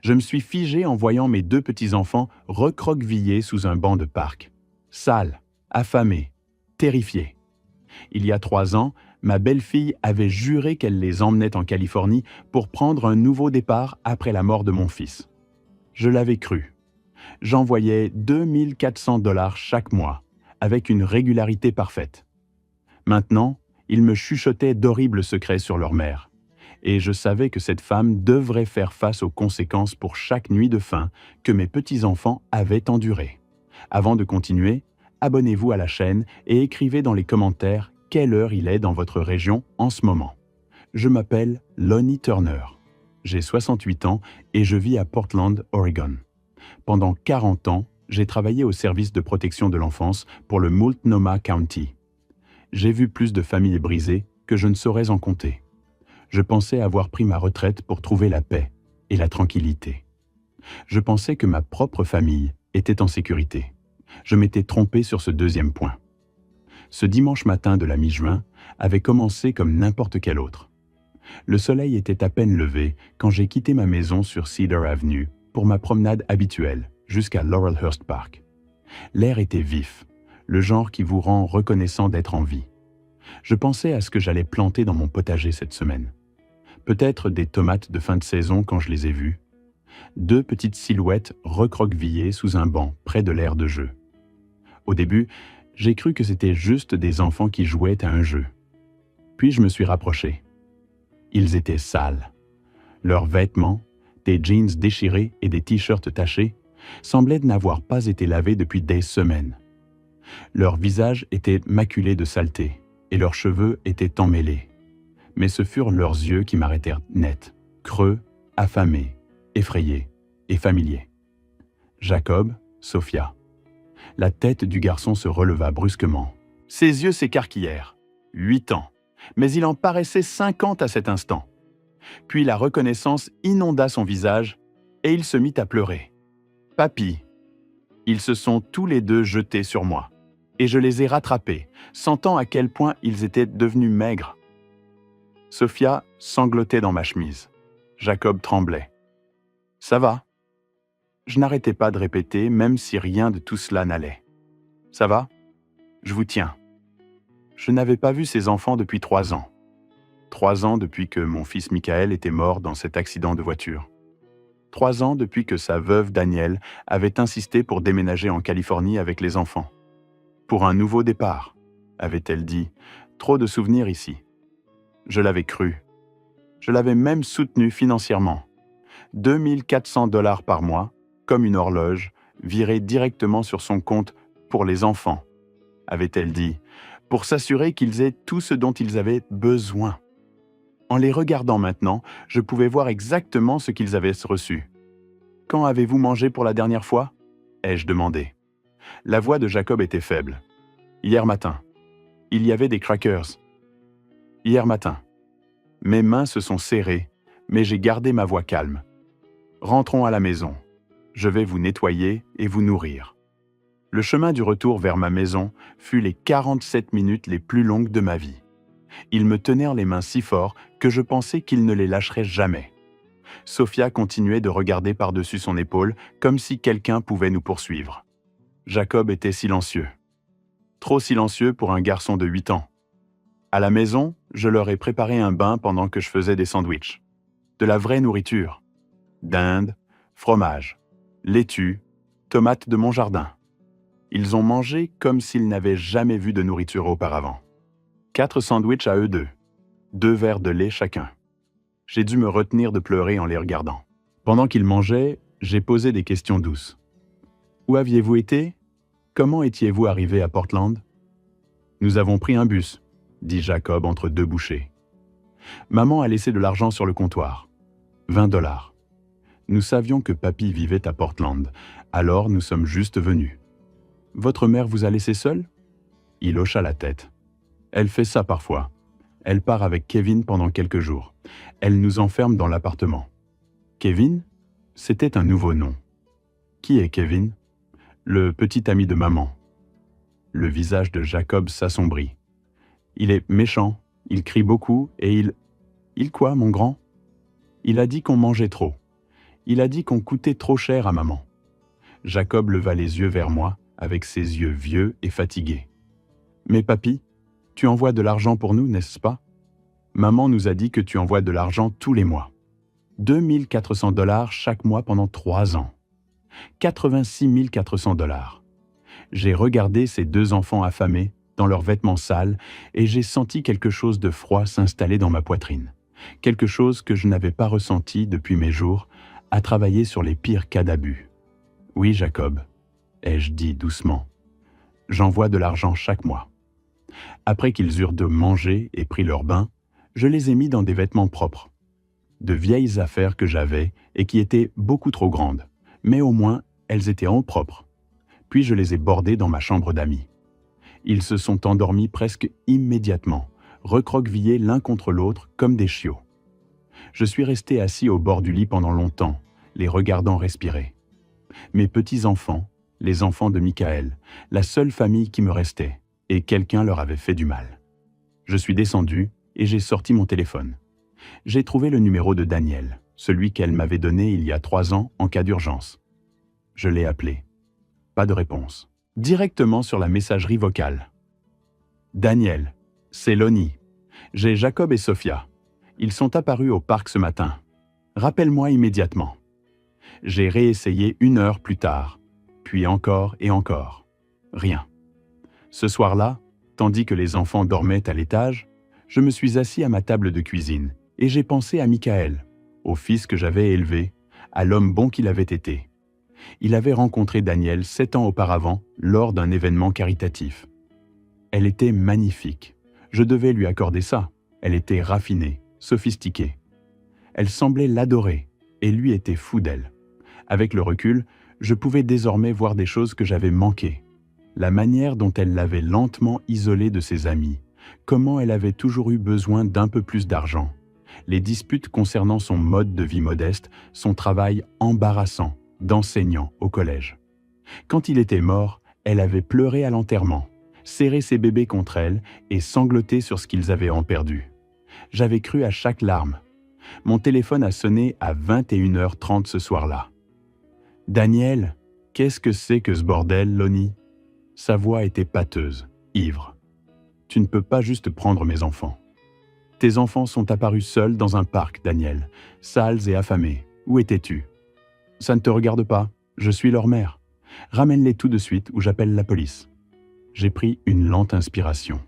Je me suis figé en voyant mes deux petits-enfants recroquevillés sous un banc de parc. Sales, affamés, terrifiés. Il y a 3 ans, ma belle-fille avait juré qu'elle les emmenait en Californie pour prendre un nouveau départ après la mort de mon fils. Je l'avais cru. J'envoyais 2400 $ chaque mois, avec une régularité parfaite. Maintenant, ils me chuchotaient d'horribles secrets sur leur mère. Et je savais que cette femme devrait faire face aux conséquences pour chaque nuit de faim que mes petits-enfants avaient endurée. Avant de continuer, abonnez-vous à la chaîne et écrivez dans les commentaires quelle heure il est dans votre région en ce moment. Je m'appelle Lonnie Turner. J'ai 68 ans et je vis à Portland, Oregon. Pendant 40 ans, j'ai travaillé au service de protection de l'enfance pour le Multnomah County. J'ai vu plus de familles brisées que je ne saurais en compter. Je pensais avoir pris ma retraite pour trouver la paix et la tranquillité. Je pensais que ma propre famille était en sécurité. Je m'étais trompé sur ce deuxième point. Ce dimanche matin de la mi-juin avait commencé comme n'importe quel autre. Le soleil était à peine levé quand j'ai quitté ma maison sur Cedar Avenue pour ma promenade habituelle jusqu'à Laurelhurst Park. L'air était vif, le genre qui vous rend reconnaissant d'être en vie. Je pensais à ce que j'allais planter dans mon potager cette semaine. Peut-être des tomates de fin de saison quand je les ai vues. 2 petites silhouettes recroquevillées sous un banc près de l'aire de jeu. Au début, j'ai cru que c'était juste des enfants qui jouaient à un jeu. Puis je me suis rapproché. Ils étaient sales. Leurs vêtements, des jeans déchirés et des t-shirts tachés, semblaient n'avoir pas été lavés depuis des semaines. Leurs visages étaient maculés de saleté et leurs cheveux étaient emmêlés. Mais ce furent leurs yeux qui m'arrêtèrent net, creux, affamés, effrayés et familiers. Jacob, Sophia. La tête du garçon se releva brusquement. Ses yeux s'écarquillèrent. 8 ans. Mais il en paraissait 50 à cet instant. Puis la reconnaissance inonda son visage et il se mit à pleurer. « Papy !» Ils se sont tous les deux jetés sur moi. Et je les ai rattrapés, sentant à quel point ils étaient devenus maigres. Sophia sanglotait dans ma chemise. Jacob tremblait. « Ça va ?» Je n'arrêtais pas de répéter, même si rien de tout cela n'allait. « Ça va ? Je vous tiens. » Je n'avais pas vu ces enfants depuis 3 ans. 3 ans depuis que mon fils Michael était mort dans cet accident de voiture. 3 ans depuis que sa veuve Danielle avait insisté pour déménager en Californie avec les enfants. Pour un nouveau départ, avait-elle dit, trop de souvenirs ici. Je l'avais cru. Je l'avais même soutenu financièrement. 2400 $ par mois, comme une horloge, virée directement sur son compte pour les enfants, avait-elle dit, pour s'assurer qu'ils aient tout ce dont ils avaient besoin. En les regardant maintenant, je pouvais voir exactement ce qu'ils avaient reçu. « Quand avez-vous mangé pour la dernière fois ?» ai-je demandé. La voix de Jacob était faible. « Hier matin. Il y avait des crackers. »« Hier matin. » Mes mains se sont serrées, mais j'ai gardé ma voix calme. « Rentrons à la maison. Je vais vous nettoyer et vous nourrir. » Le chemin du retour vers ma maison fut les 47 minutes les plus longues de ma vie. Ils me tenèrent les mains si fort que je pensais qu'ils ne les lâcheraient jamais. Sophia continuait de regarder par-dessus son épaule comme si quelqu'un pouvait nous poursuivre. Jacob était silencieux. Trop silencieux pour un garçon de 8 ans. À la maison, je leur ai préparé un bain pendant que je faisais des sandwichs. De la vraie nourriture. Dinde, fromage, laitue, tomates de mon jardin. Ils ont mangé comme s'ils n'avaient jamais vu de nourriture auparavant. 4 sandwichs à eux deux. 2 verres de lait chacun. J'ai dû me retenir de pleurer en les regardant. Pendant qu'ils mangeaient, j'ai posé des questions douces. « Où aviez-vous été ? Comment étiez-vous arrivé à Portland ?»« Nous avons pris un bus, » dit Jacob entre 2 bouchées. « Maman a laissé de l'argent sur le comptoir. 20 $. Nous savions que papy vivait à Portland, alors nous sommes juste venus. Votre mère vous a laissé seule ? » Il hocha la tête. « Elle fait ça parfois. Elle part avec Kevin pendant quelques jours. Elle nous enferme dans l'appartement. » Kevin ? C'était un nouveau nom. Qui est Kevin ? Le petit ami de maman. Le visage de Jacob s'assombrit. Il est méchant, il crie beaucoup et il... Il quoi, mon grand ? Il a dit qu'on mangeait trop. Il a dit qu'on coûtait trop cher à maman. Jacob leva les yeux vers moi, avec ses yeux vieux et fatigués. Mais papy, tu envoies de l'argent pour nous, n'est-ce pas? Maman nous a dit que tu envoies de l'argent tous les mois. 2400 $ chaque mois pendant 3 ans. 86 400 $. J'ai regardé ces 2 enfants affamés, dans leurs vêtements sales, et j'ai senti quelque chose de froid s'installer dans ma poitrine. Quelque chose que je n'avais pas ressenti depuis mes jours, à travailler sur les pires cas d'abus. Oui, Jacob, ai-je dit doucement. J'envoie de l'argent chaque mois. Après qu'ils eurent de manger et pris leur bain, je les ai mis dans des vêtements propres. De vieilles affaires que j'avais et qui étaient beaucoup trop grandes, mais au moins elles étaient en propre. Puis je les ai bordés dans ma chambre d'amis. Ils se sont endormis presque immédiatement, recroquevillés l'un contre l'autre comme des chiots. Je suis resté assis au bord du lit pendant longtemps, les regardant respirer. Mes petits-enfants, les enfants de Michael, la seule famille qui me restait, et quelqu'un leur avait fait du mal. Je suis descendu et j'ai sorti mon téléphone. J'ai trouvé le numéro de Daniel, celui qu'elle m'avait donné il y a 3 ans en cas d'urgence. Je l'ai appelé. Pas de réponse. Directement sur la messagerie vocale. Daniel, c'est Lonnie. J'ai Jacob et Sophia. Ils sont apparus au parc ce matin. Rappelle-moi immédiatement. J'ai réessayé 1 heure plus tard, puis encore et encore. Rien. Ce soir-là, tandis que les enfants dormaient à l'étage, je me suis assis à ma table de cuisine et j'ai pensé à Michael, au fils que j'avais élevé, à l'homme bon qu'il avait été. Il avait rencontré Daniel 7 ans auparavant lors d'un événement caritatif. Elle était magnifique. Je devais lui accorder ça. Elle était raffinée, sophistiquée. Elle semblait l'adorer et lui était fou d'elle. Avec le recul, je pouvais désormais voir des choses que j'avais manquées. La manière dont elle l'avait lentement isolé de ses amis, comment elle avait toujours eu besoin d'un peu plus d'argent, les disputes concernant son mode de vie modeste, son travail embarrassant d'enseignant au collège. Quand il était mort, elle avait pleuré à l'enterrement, serré ses bébés contre elle et sangloté sur ce qu'ils avaient en perdu. J'avais cru à chaque larme. Mon téléphone a sonné à 21h30 ce soir-là. « Daniel, qu'est-ce que c'est que ce bordel, Lonnie ?» Sa voix était pâteuse, ivre. « Tu ne peux pas juste prendre mes enfants. Tes enfants sont apparus seuls dans un parc, Daniel, sales et affamés. Où étais-tu ? Ça ne te regarde pas, je suis leur mère. Ramène-les tout de suite ou j'appelle la police. » J'ai pris une lente inspiration.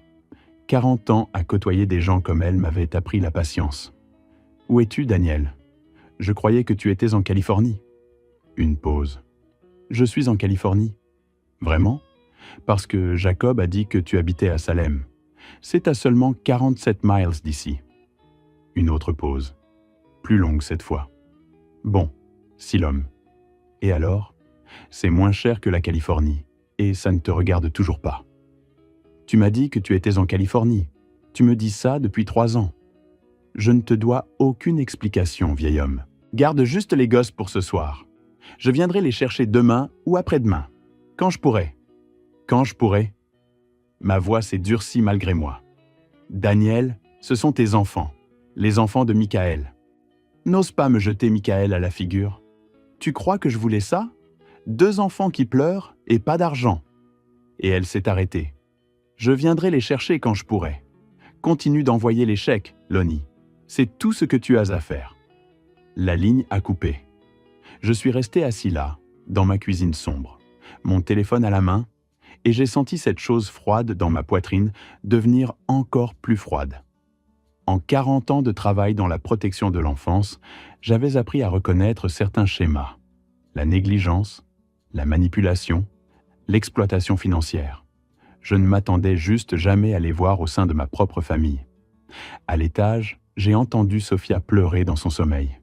40 ans à côtoyer des gens comme elle m'avaient appris la patience. « Où es-tu, Daniel ? Je croyais que tu étais en Californie. » Une pause. « Je suis en Californie. » « Vraiment ? Parce que Jacob a dit que tu habitais à Salem. C'est à seulement 47 miles d'ici. » Une autre pause. Plus longue cette fois. « Bon, si l'homme. Et alors ? C'est moins cher que la Californie, et ça ne te regarde toujours pas. Tu m'as dit que tu étais en Californie. Tu me dis ça depuis 3 ans. Je ne te dois aucune explication, vieil homme. Garde juste les gosses pour ce soir. Je viendrai les chercher demain ou après-demain. Quand je pourrai. Quand je pourrai. Ma voix s'est durcie malgré moi. Daniel, ce sont tes enfants, les enfants de Michael. N'ose pas me jeter Michael à la figure. Tu crois que je voulais ça ? 2 enfants qui pleurent et pas d'argent. Et elle s'est arrêtée. Je viendrai les chercher quand je pourrai. Continue d'envoyer les chèques, Lonnie. C'est tout ce que tu as à faire. La ligne a coupé. Je suis resté assis là, dans ma cuisine sombre, mon téléphone à la main, et j'ai senti cette chose froide dans ma poitrine devenir encore plus froide. En 40 ans de travail dans la protection de l'enfance, j'avais appris à reconnaître certains schémas. La négligence, la manipulation, l'exploitation financière. Je ne m'attendais juste jamais à les voir au sein de ma propre famille. À l'étage, j'ai entendu Sophia pleurer dans son sommeil.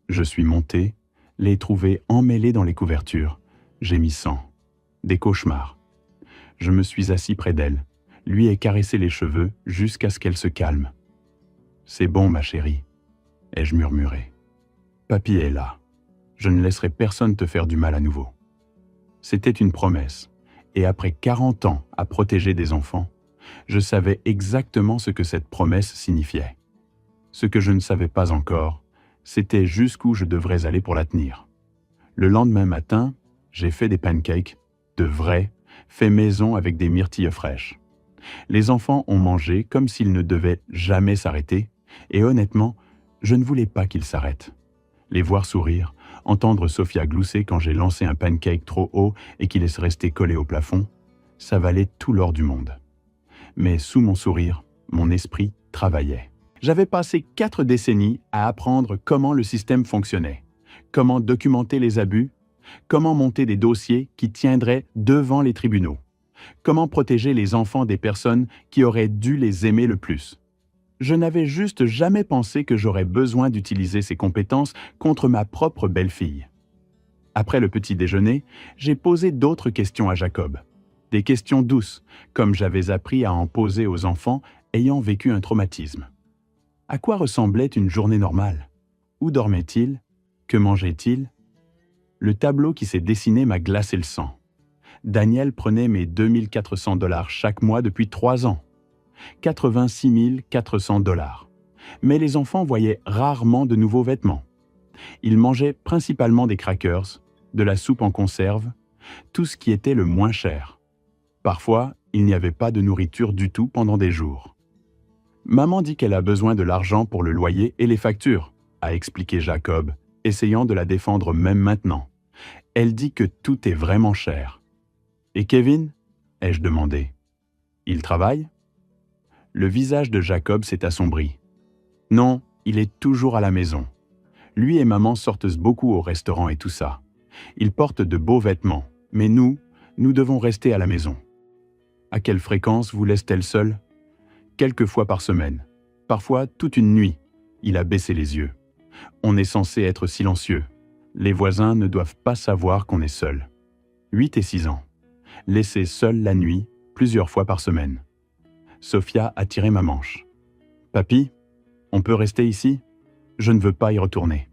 Je suis monté, l'ai trouvée emmêlée dans les couvertures, gémissant. Des cauchemars. Je me suis assis près d'elle, lui ai caressé les cheveux jusqu'à ce qu'elle se calme. « C'est bon, ma chérie, » ai-je murmuré. « Papy est là. Je ne laisserai personne te faire du mal à nouveau. » C'était une promesse, et après 40 ans à protéger des enfants, je savais exactement ce que cette promesse signifiait. Ce que je ne savais pas encore, C'était jusqu'où je devrais aller pour la tenir. Le lendemain matin, j'ai fait des pancakes, de vrais, faits maison avec des myrtilles fraîches. Les enfants ont mangé comme s'ils ne devaient jamais s'arrêter, et honnêtement, je ne voulais pas qu'ils s'arrêtent. Les voir sourire, entendre Sophia glousser quand j'ai lancé un pancake trop haut et qu'il est resté collé au plafond, ça valait tout l'or du monde. Mais sous mon sourire, mon esprit travaillait. J'avais passé 4 décennies à apprendre comment le système fonctionnait, comment documenter les abus, comment monter des dossiers qui tiendraient devant les tribunaux, comment protéger les enfants des personnes qui auraient dû les aimer le plus. Je n'avais juste jamais pensé que j'aurais besoin d'utiliser ces compétences contre ma propre belle-fille. Après le petit déjeuner, j'ai posé d'autres questions à Jacob. Des questions douces, comme j'avais appris à en poser aux enfants ayant vécu un traumatisme. À quoi ressemblait une journée normale? Où dormait-il? Que mangeait-il? Le tableau qui s'est dessiné m'a glacé le sang. Daniel prenait mes 2400 $ chaque mois depuis 3 ans. 86 400 $. Mais les enfants voyaient rarement de nouveaux vêtements. Ils mangeaient principalement des crackers, de la soupe en conserve, tout ce qui était le moins cher. Parfois, il n'y avait pas de nourriture du tout pendant des jours. Maman dit qu'elle a besoin de l'argent pour le loyer et les factures, a expliqué Jacob, essayant de la défendre même maintenant. Elle dit que tout est vraiment cher. Et Kevin? Ai-je demandé. Il travaille? Le visage de Jacob s'est assombri. Non, il est toujours à la maison. Lui et maman sortent beaucoup au restaurant et tout ça. Ils portent de beaux vêtements, mais nous devons rester à la maison. À quelle fréquence vous laisse-t-elle seule? Quelques fois par semaine. Parfois toute une nuit. Il a baissé les yeux. On est censé être silencieux. Les voisins ne doivent pas savoir qu'on est seul. 8 et 6 ans. Laissé seul la nuit, plusieurs fois par semaine. Sophia a tiré ma manche. « Papy, on peut rester ici? Je ne veux pas y retourner. »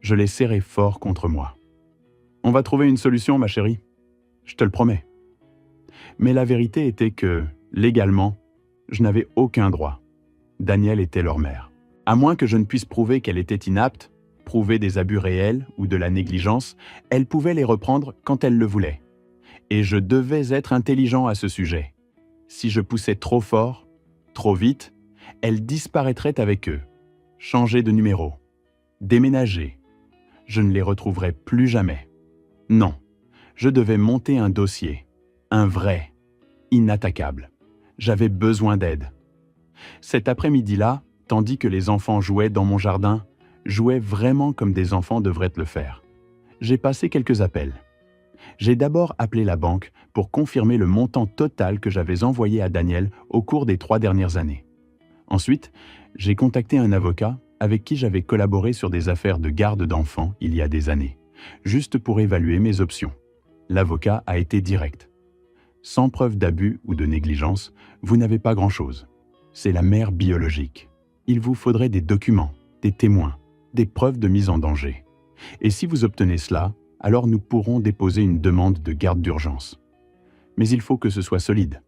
Je l'ai serré fort contre moi. « On va trouver une solution, ma chérie. Je te le promets. » Mais la vérité était que, légalement, je n'avais aucun droit. Daniel était leur mère. À moins que je ne puisse prouver qu'elle était inapte, prouver des abus réels ou de la négligence, elle pouvait les reprendre quand elle le voulait. Et je devais être intelligent à ce sujet. Si je poussais trop fort, trop vite, elle disparaîtrait avec eux, changer de numéro, déménager. Je ne les retrouverais plus jamais. Non, je devais monter un dossier, un vrai, inattaquable. J'avais besoin d'aide. Cet après-midi-là, tandis que les enfants jouaient dans mon jardin, jouaient vraiment comme des enfants devraient le faire. J'ai passé quelques appels. J'ai d'abord appelé la banque pour confirmer le montant total que j'avais envoyé à Daniel au cours des 3 dernières années. Ensuite, j'ai contacté un avocat avec qui j'avais collaboré sur des affaires de garde d'enfants il y a des années, juste pour évaluer mes options. L'avocat a été direct. Sans preuve d'abus ou de négligence, vous n'avez pas grand-chose. C'est la mère biologique. Il vous faudrait des documents, des témoins, des preuves de mise en danger. Et si vous obtenez cela, alors nous pourrons déposer une demande de garde d'urgence. Mais il faut que ce soit solide.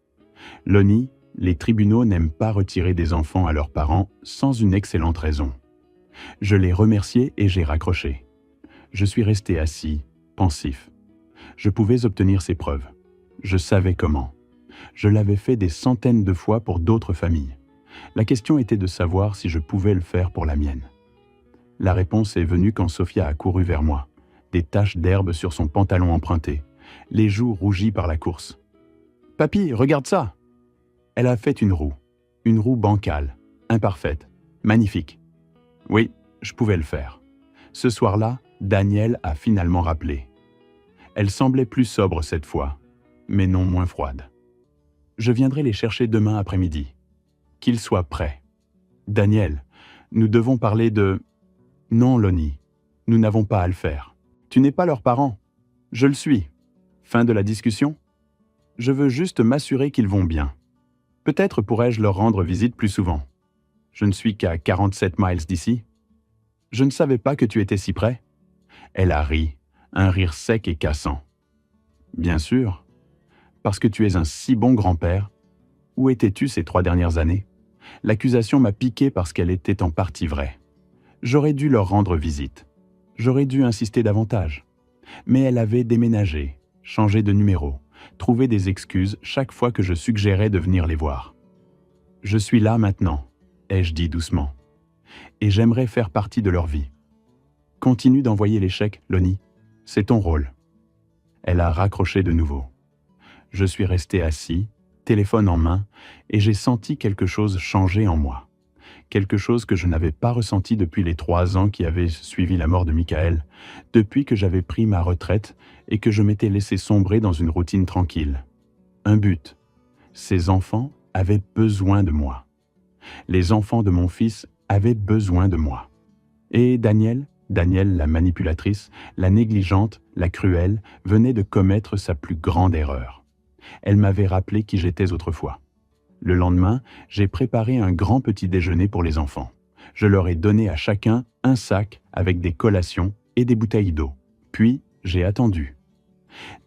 Lonnie, les tribunaux n'aiment pas retirer des enfants à leurs parents sans une excellente raison. Je l'ai remercié et j'ai raccroché. Je suis resté assis, pensif. Je pouvais obtenir ces preuves. Je savais comment. Je l'avais fait des centaines de fois pour d'autres familles. La question était de savoir si je pouvais le faire pour la mienne. La réponse est venue quand Sophia a couru vers moi, des taches d'herbe sur son pantalon emprunté, les joues rougies par la course. « Papy, regarde ça !» Elle a fait une roue bancale, imparfaite, magnifique. Oui, je pouvais le faire. Ce soir-là, Daniel a finalement rappelé. Elle semblait plus sobre cette fois, mais non moins froide. Je viendrai les chercher demain après-midi. Qu'ils soient prêts. Daniel, nous devons parler de... Non, Lonnie, nous n'avons pas à le faire. Tu n'es pas leurs parents. Je le suis. Fin de la discussion? Je veux juste m'assurer qu'ils vont bien. Peut-être pourrais-je leur rendre visite plus souvent. Je ne suis qu'à 47 miles d'ici. Je ne savais pas que tu étais si près. Elle a ri, un rire sec et cassant. Bien sûr, parce que tu es un si bon grand-père. Où étais-tu ces 3 dernières années? L'accusation m'a piqué parce qu'elle était en partie vraie. J'aurais dû leur rendre visite. J'aurais dû insister davantage. Mais elle avait déménagé, changé de numéro, trouvé des excuses chaque fois que je suggérais de venir les voir. « Je suis là maintenant », ai-je dit doucement, « et j'aimerais faire partie de leur vie. Continue d'envoyer les chèques, Lonnie, c'est ton rôle. » Elle a raccroché de nouveau. Je suis resté assis, téléphone en main, et j'ai senti quelque chose changer en moi. Quelque chose que je n'avais pas ressenti depuis les 3 ans qui avaient suivi la mort de Michael, depuis que j'avais pris ma retraite et que je m'étais laissé sombrer dans une routine tranquille. Un but. Ces enfants avaient besoin de moi. Les enfants de mon fils avaient besoin de moi. Et Danielle la manipulatrice, la négligente, la cruelle, venait de commettre sa plus grande erreur. Elle m'avait rappelé qui j'étais autrefois. Le lendemain, j'ai préparé un grand petit déjeuner pour les enfants. Je leur ai donné à chacun un sac avec des collations et des bouteilles d'eau. Puis, j'ai attendu.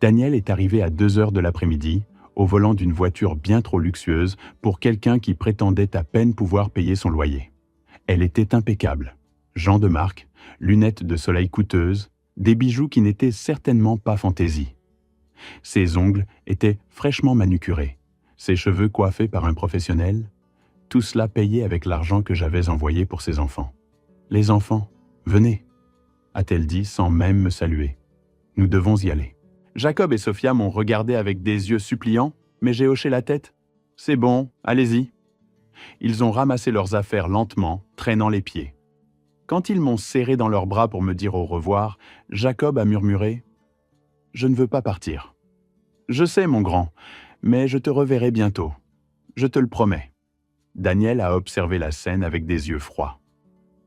Danielle est arrivée à 2 heures de l'après-midi, au volant d'une voiture bien trop luxueuse pour quelqu'un qui prétendait à peine pouvoir payer son loyer. Elle était impeccable. Jean de marque, lunettes de soleil coûteuses, des bijoux qui n'étaient certainement pas fantaisie. Ses ongles étaient fraîchement manucurés. Ses cheveux coiffés par un professionnel, tout cela payé avec l'argent que j'avais envoyé pour ses enfants. « Les enfants, venez », a-t-elle dit sans même me saluer. « Nous devons y aller. » Jacob et Sophia m'ont regardé avec des yeux suppliants, mais j'ai hoché la tête. « C'est bon, allez-y. » Ils ont ramassé leurs affaires lentement, traînant les pieds. Quand ils m'ont serré dans leurs bras pour me dire au revoir, Jacob a murmuré « Je ne veux pas partir. »« Je sais, mon grand, mais je te reverrai bientôt. Je te le promets. » Danielle a observé la scène avec des yeux froids.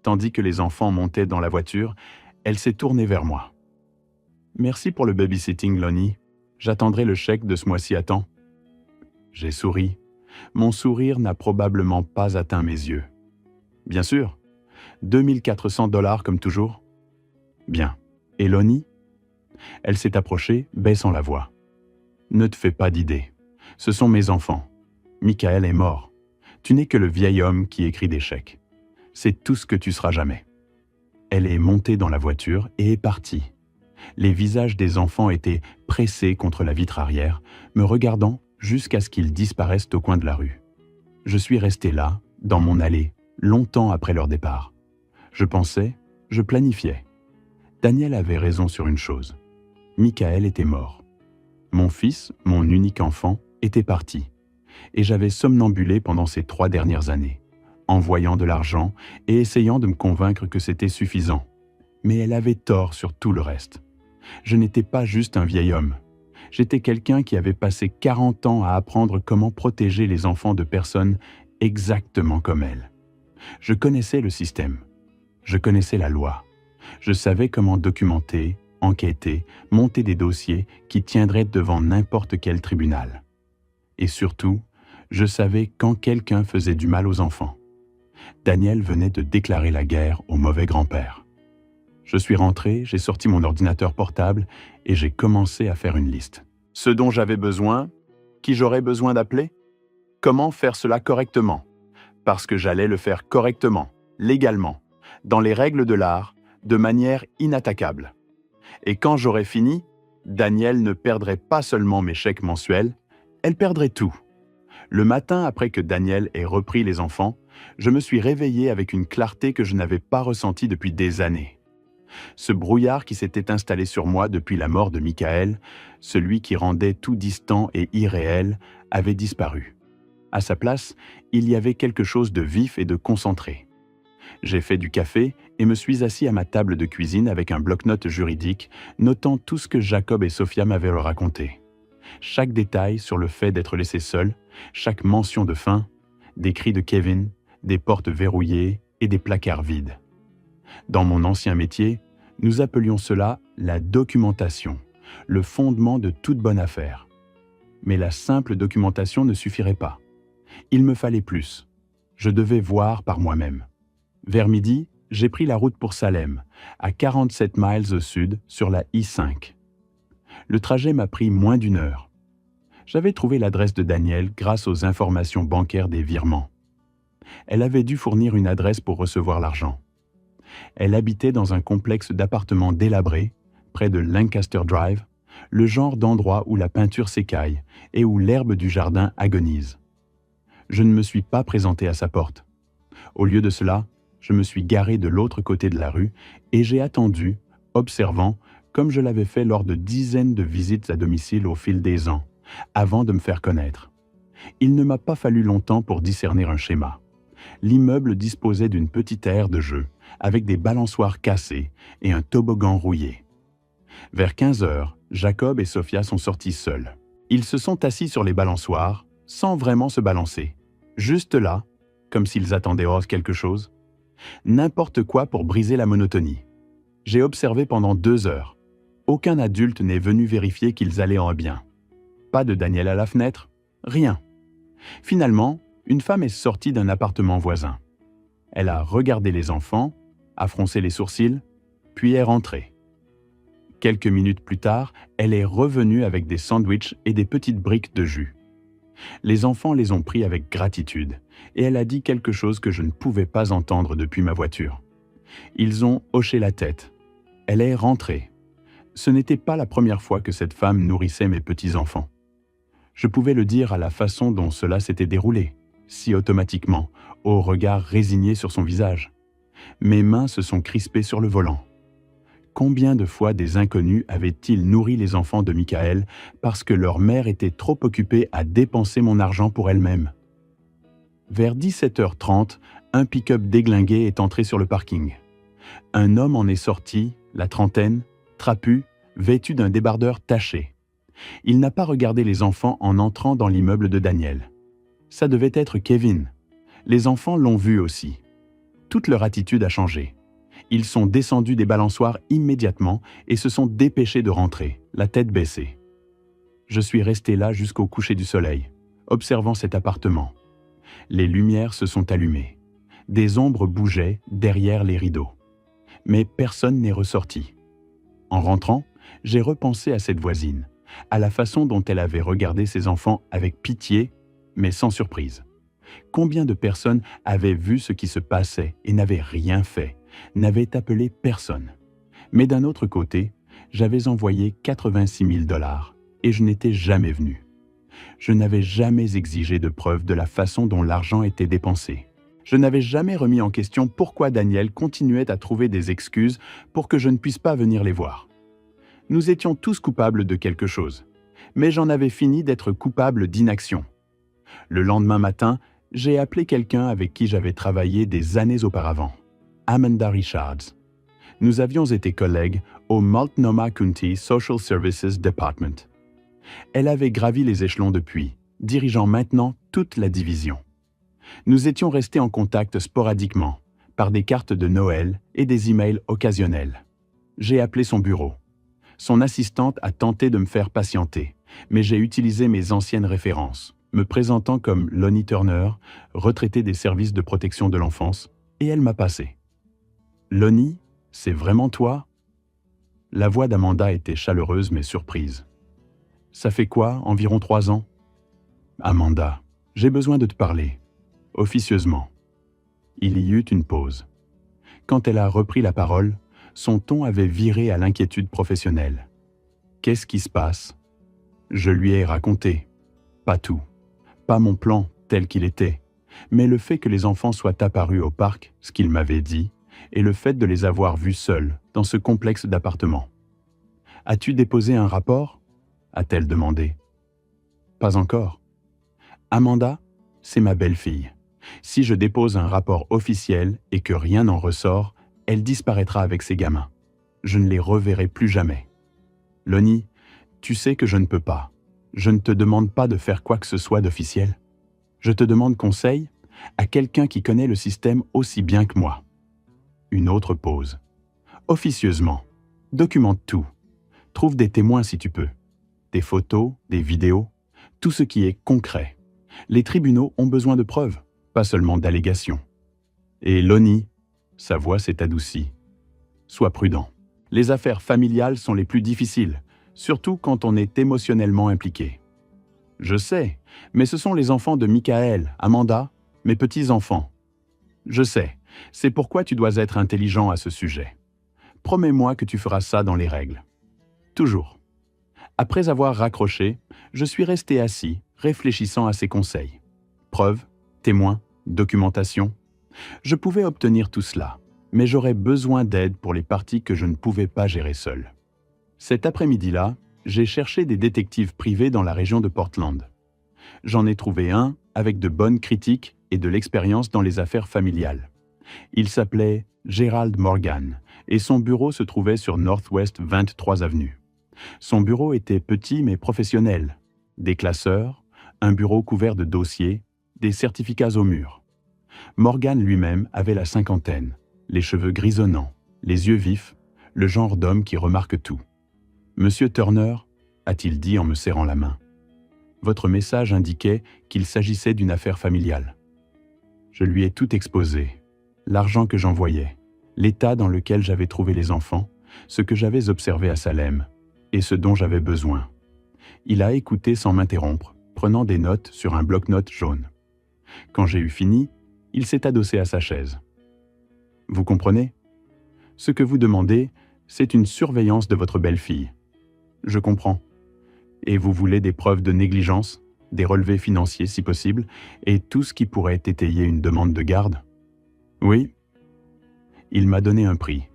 Tandis que les enfants montaient dans la voiture, elle s'est tournée vers moi. « Merci pour le babysitting, Lonnie. J'attendrai le chèque de ce mois-ci à temps. » J'ai souri. Mon sourire n'a probablement pas atteint mes yeux. « Bien sûr. 2400 $ comme toujours. »« Bien. Et Lonnie ?» Elle s'est approchée, baissant la voix. « Ne te fais pas d'idées. Ce sont mes enfants. Michael est mort. Tu n'es que le vieil homme qui écrit des chèques. C'est tout ce que tu seras jamais. » Elle est montée dans la voiture et est partie. Les visages des enfants étaient pressés contre la vitre arrière, me regardant jusqu'à ce qu'ils disparaissent au coin de la rue. Je suis resté là, dans mon allée, longtemps après leur départ. Je pensais, je planifiais. Danielle avait raison sur une chose. Michael était mort. Mon fils, mon unique enfant, était parti. Et j'avais somnambulé pendant ces 3 dernières années, envoyant de l'argent et essayant de me convaincre que c'était suffisant. Mais elle avait tort sur tout le reste. Je n'étais pas juste un vieil homme. J'étais quelqu'un qui avait passé 40 ans à apprendre comment protéger les enfants de personnes exactement comme elle. Je connaissais le système. Je connaissais la loi. Je savais comment documenter, enquêter, monter des dossiers qui tiendraient devant n'importe quel tribunal. Et surtout, je savais quand quelqu'un faisait du mal aux enfants. Danielle venait de déclarer la guerre au mauvais grand-père. Je suis rentré, j'ai sorti mon ordinateur portable et j'ai commencé à faire une liste. Ce dont j'avais besoin, qui j'aurais besoin d'appeler, comment faire cela correctement, parce que j'allais le faire correctement, légalement, dans les règles de l'art, de manière inattaquable. Et quand j'aurais fini, Danielle ne perdrait pas seulement mes chèques mensuels, elle perdrait tout. Le matin après que Danielle ait repris les enfants, je me suis réveillé avec une clarté que je n'avais pas ressentie depuis des années. Ce brouillard qui s'était installé sur moi depuis la mort de Michael, celui qui rendait tout distant et irréel, avait disparu. À sa place, il y avait quelque chose de vif et de concentré. J'ai fait du café et me suis assis à ma table de cuisine avec un bloc-notes juridique, notant tout ce que Jacob et Sophia m'avaient raconté. Chaque détail sur le fait d'être laissé seul, chaque mention de faim, des cris de Kevin, des portes verrouillées et des placards vides. Dans mon ancien métier, nous appelions cela la documentation, le fondement de toute bonne affaire. Mais la simple documentation ne suffirait pas. Il me fallait plus. Je devais voir par moi-même. Vers midi, j'ai pris la route pour Salem, à 47 miles au sud, sur la I-5. Le trajet m'a pris moins d'1 heure. J'avais trouvé l'adresse de Danielle grâce aux informations bancaires des virements. Elle avait dû fournir une adresse pour recevoir l'argent. Elle habitait dans un complexe d'appartements délabrés, près de Lancaster Drive, le genre d'endroit où la peinture s'écaille et où l'herbe du jardin agonise. Je ne me suis pas présenté à sa porte. Au lieu de cela, je me suis garé de l'autre côté de la rue et j'ai attendu, observant, comme je l'avais fait lors de dizaines de visites à domicile au fil des ans, avant de me faire connaître. Il ne m'a pas fallu longtemps pour discerner un schéma. L'immeuble disposait d'une petite aire de jeu, avec des balançoires cassés et un toboggan rouillé. Vers 15 heures, Jacob et Sophia sont sortis seuls. Ils se sont assis sur les balançoires, sans vraiment se balancer. Juste là, comme s'ils attendaient quelque chose. N'importe quoi pour briser la monotonie. J'ai observé pendant 2 heures. Aucun adulte n'est venu vérifier qu'ils allaient en bien. Pas de Daniel à la fenêtre, rien. Finalement, une femme est sortie d'un appartement voisin. Elle a regardé les enfants, a froncé les sourcils, puis est rentrée. Quelques minutes plus tard, elle est revenue avec des sandwichs et des petites briques de jus. Les enfants les ont pris avec gratitude, et elle a dit quelque chose que je ne pouvais pas entendre depuis ma voiture. Ils ont hoché la tête. Elle est rentrée. Ce n'était pas la première fois que cette femme nourrissait mes petits-enfants. Je pouvais le dire à la façon dont cela s'était déroulé, si automatiquement, au regard résigné sur son visage. Mes mains se sont crispées sur le volant. Combien de fois des inconnus avaient-ils nourri les enfants de Michael parce que leur mère était trop occupée à dépenser mon argent pour elle-même? Vers 17h30, un pick-up déglingué est entré sur le parking. Un homme en est sorti, la trentaine, trapu, vêtu d'un débardeur taché. Il n'a pas regardé les enfants en entrant dans l'immeuble de Daniel. Ça devait être Kevin. Les enfants l'ont vu aussi. Toute leur attitude a changé. Ils sont descendus des balançoires immédiatement et se sont dépêchés de rentrer, la tête baissée. Je suis resté là jusqu'au coucher du soleil, observant cet appartement. Les lumières se sont allumées. Des ombres bougeaient derrière les rideaux. Mais personne n'est ressorti. En rentrant, j'ai repensé à cette voisine, à la façon dont elle avait regardé ses enfants avec pitié, mais sans surprise. Combien de personnes avaient vu ce qui se passait et n'avaient rien fait, n'avaient appelé personne. Mais d'un autre côté, j'avais envoyé 86 000 $ et je n'étais jamais venu. Je n'avais jamais exigé de preuves de la façon dont l'argent était dépensé. Je n'avais jamais remis en question pourquoi Daniel continuait à trouver des excuses pour que je ne puisse pas venir les voir. Nous étions tous coupables de quelque chose, mais j'en avais fini d'être coupable d'inaction. Le lendemain matin, j'ai appelé quelqu'un avec qui j'avais travaillé des années auparavant, Amanda Richards. Nous avions été collègues au Multnomah County Social Services Department. Elle avait gravi les échelons depuis, dirigeant maintenant toute la division. Nous étions restés en contact sporadiquement, par des cartes de Noël et des emails occasionnels. J'ai appelé son bureau. Son assistante a tenté de me faire patienter, mais j'ai utilisé mes anciennes références, me présentant comme Lonnie Turner, retraitée des services de protection de l'enfance, et elle m'a passé. « Lonnie, c'est vraiment toi ?» La voix d'Amanda était chaleureuse mais surprise. « Ça fait quoi, environ 3 ans ?»« Amanda, j'ai besoin de te parler. Officieusement. » Il y eut une pause. Quand elle a repris la parole, son ton avait viré à l'inquiétude professionnelle. « Qu'est-ce qui se passe ?» Je lui ai raconté. Pas tout. Pas mon plan tel qu'il était, mais le fait que les enfants soient apparus au parc, ce qu'il m'avait dit, et le fait de les avoir vus seuls dans ce complexe d'appartements. « As-tu déposé un rapport ?» a-t-elle demandé. « Pas encore. »« Amanda, c'est ma belle-fille. Si je dépose un rapport officiel et que rien n'en ressort, elle disparaîtra avec ses gamins. Je ne les reverrai plus jamais. Lonnie, tu sais que je ne peux pas. Je ne te demande pas de faire quoi que ce soit d'officiel. Je te demande conseil à quelqu'un qui connaît le système aussi bien que moi. » Une autre pause. « Officieusement, documente tout. Trouve des témoins si tu peux. Des photos, des vidéos, tout ce qui est concret. Les tribunaux ont besoin de preuves, pas seulement d'allégations. Et Lonnie, sa voix s'est adoucie. Sois prudent. Les affaires familiales sont les plus difficiles, surtout quand on est émotionnellement impliqué. Je sais, mais ce sont les enfants de Michael, Amanda, mes petits-enfants. Je sais, C'est pourquoi tu dois être intelligent à ce sujet. Promets-moi que tu feras ça dans les règles. Toujours. Après avoir raccroché, je suis resté assis, réfléchissant à ses conseils. Preuves, témoins, documentation. Je pouvais obtenir tout cela, mais j'aurais besoin d'aide pour les parties que je ne pouvais pas gérer seul. Cet après-midi-là, j'ai cherché des détectives privés dans la région de Portland. J'en ai trouvé un avec de bonnes critiques et de l'expérience dans les affaires familiales. Il s'appelait Gerald Morgan et son bureau se trouvait sur Northwest 23 Avenue. Son bureau était petit mais professionnel. Des classeurs, un bureau couvert de dossiers, des certificats au mur. Morgan lui-même avait la cinquantaine, les cheveux grisonnants, les yeux vifs, le genre d'homme qui remarque tout. « Monsieur Turner », a-t-il dit en me serrant la main. « Votre message indiquait qu'il s'agissait d'une affaire familiale. » Je lui ai tout exposé. L'argent que j'envoyais, l'état dans lequel j'avais trouvé les enfants, ce que j'avais observé à Salem, et ce dont j'avais besoin. Il a écouté sans m'interrompre, prenant des notes sur un bloc-notes jaune. Quand j'ai eu fini, il s'est adossé à sa chaise. « Vous comprenez ? Ce que vous demandez, c'est une surveillance de votre belle-fille. Je comprends. Et vous voulez des preuves de négligence, des relevés financiers si possible, et tout ce qui pourrait étayer une demande de garde ? Oui. Il m'a donné un prix.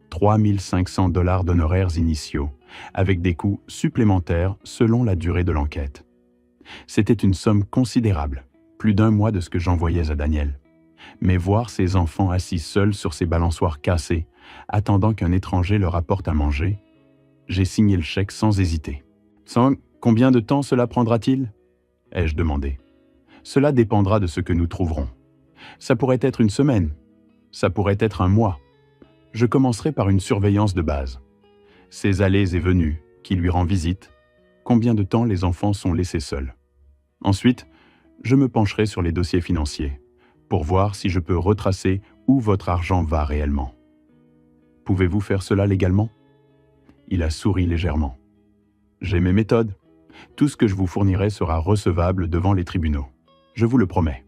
3 500 $ d'honoraires initiaux, avec des coûts supplémentaires selon la durée de l'enquête. C'était une somme considérable, plus d'1 mois de ce que j'envoyais à Daniel. Mais voir ses enfants assis seuls sur ces balançoires cassés, attendant qu'un étranger leur apporte à manger, j'ai signé le chèque sans hésiter. Combien de temps cela prendra-t-il ? Ai-je demandé. Cela dépendra de ce que nous trouverons. Ça pourrait être une semaine, ça pourrait être un mois. Je commencerai par une surveillance de base. Ses allées et venues, qui lui rend visite, combien de temps les enfants sont laissés seuls. Ensuite, je me pencherai sur les dossiers financiers, pour voir si je peux retracer où votre argent va réellement. Pouvez-vous faire cela légalement ? Il a souri légèrement. J'ai mes méthodes. Tout ce que je vous fournirai sera recevable devant les tribunaux. Je vous le promets.